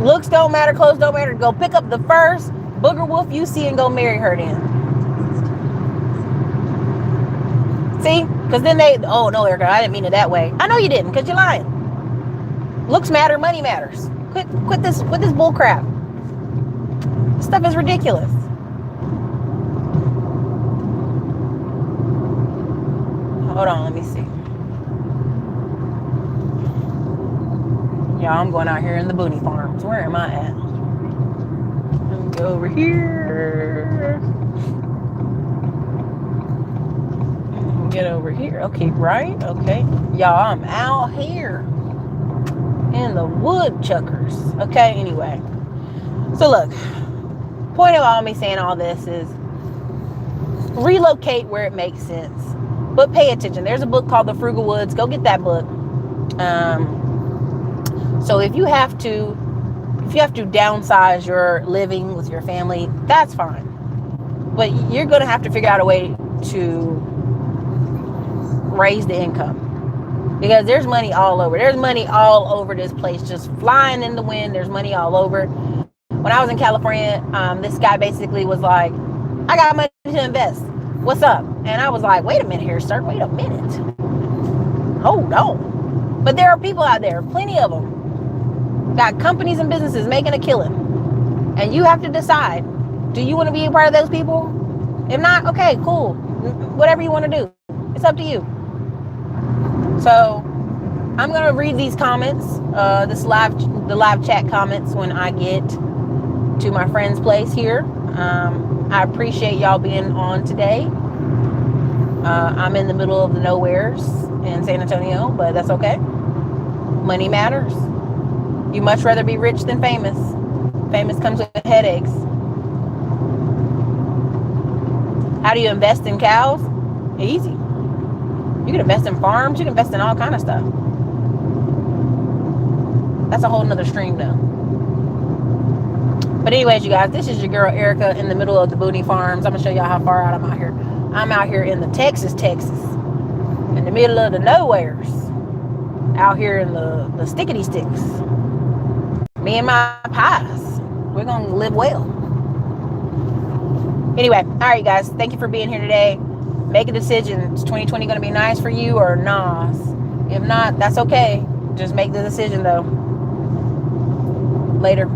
Looks don't matter, clothes don't matter. Go pick up the first booger wolf you see and go marry her then. See? Because then oh no, Erica, I didn't mean it that way. I know you didn't, because you're lying. Looks matter, money matters. Quit this bull crap. This stuff is ridiculous. Hold on, let me see. Yeah, I'm going out here in the Boonie Farms. Where am I at? Let me go over here. Get over here. Okay, right? Okay. Y'all, I'm out here in the woodchuckers. Okay, anyway. So look, point of all me saying all this is relocate where it makes sense. But pay attention. There's a book called The Frugal Woods. Go get that book. So if you have to downsize your living with your family, that's fine. But you're going to have to figure out a way to raise the income. Because there's money all over. There's money all over this place, just flying in the wind. There's money all over. When I was in California, this guy basically was like, I got money to invest. What's up? And I was like, wait a minute here, sir. Wait a minute. Hold on. But there are people out there, plenty of them, got companies and businesses making a killing. And you have to decide, do you want to be a part of those people? If not, okay, cool. Whatever you want to do. It's up to you. So I'm going to read these comments, the live chat comments when I get to my friend's place here. I appreciate y'all being on today. I'm in the middle of the nowheres in San Antonio, but that's okay. Money matters. You much rather be rich than famous. Famous comes with headaches. How do you invest in cows? Easy. You can invest in farms. You can invest in all kind of stuff. That's a whole nother stream though. But anyways, you guys, this is your girl Erica in the middle of the Boonie Farms. I'm going to show y'all how far out I'm out here. I'm out here in the Texas. In the middle of the nowheres. Out here in the stickety sticks. Me and my pies. We're going to live well. Anyway, all right, guys. Thank you for being here today. Make a decision. Is 2020 going to be nice for you or nah? If not, that's okay. Just make the decision, though. Later.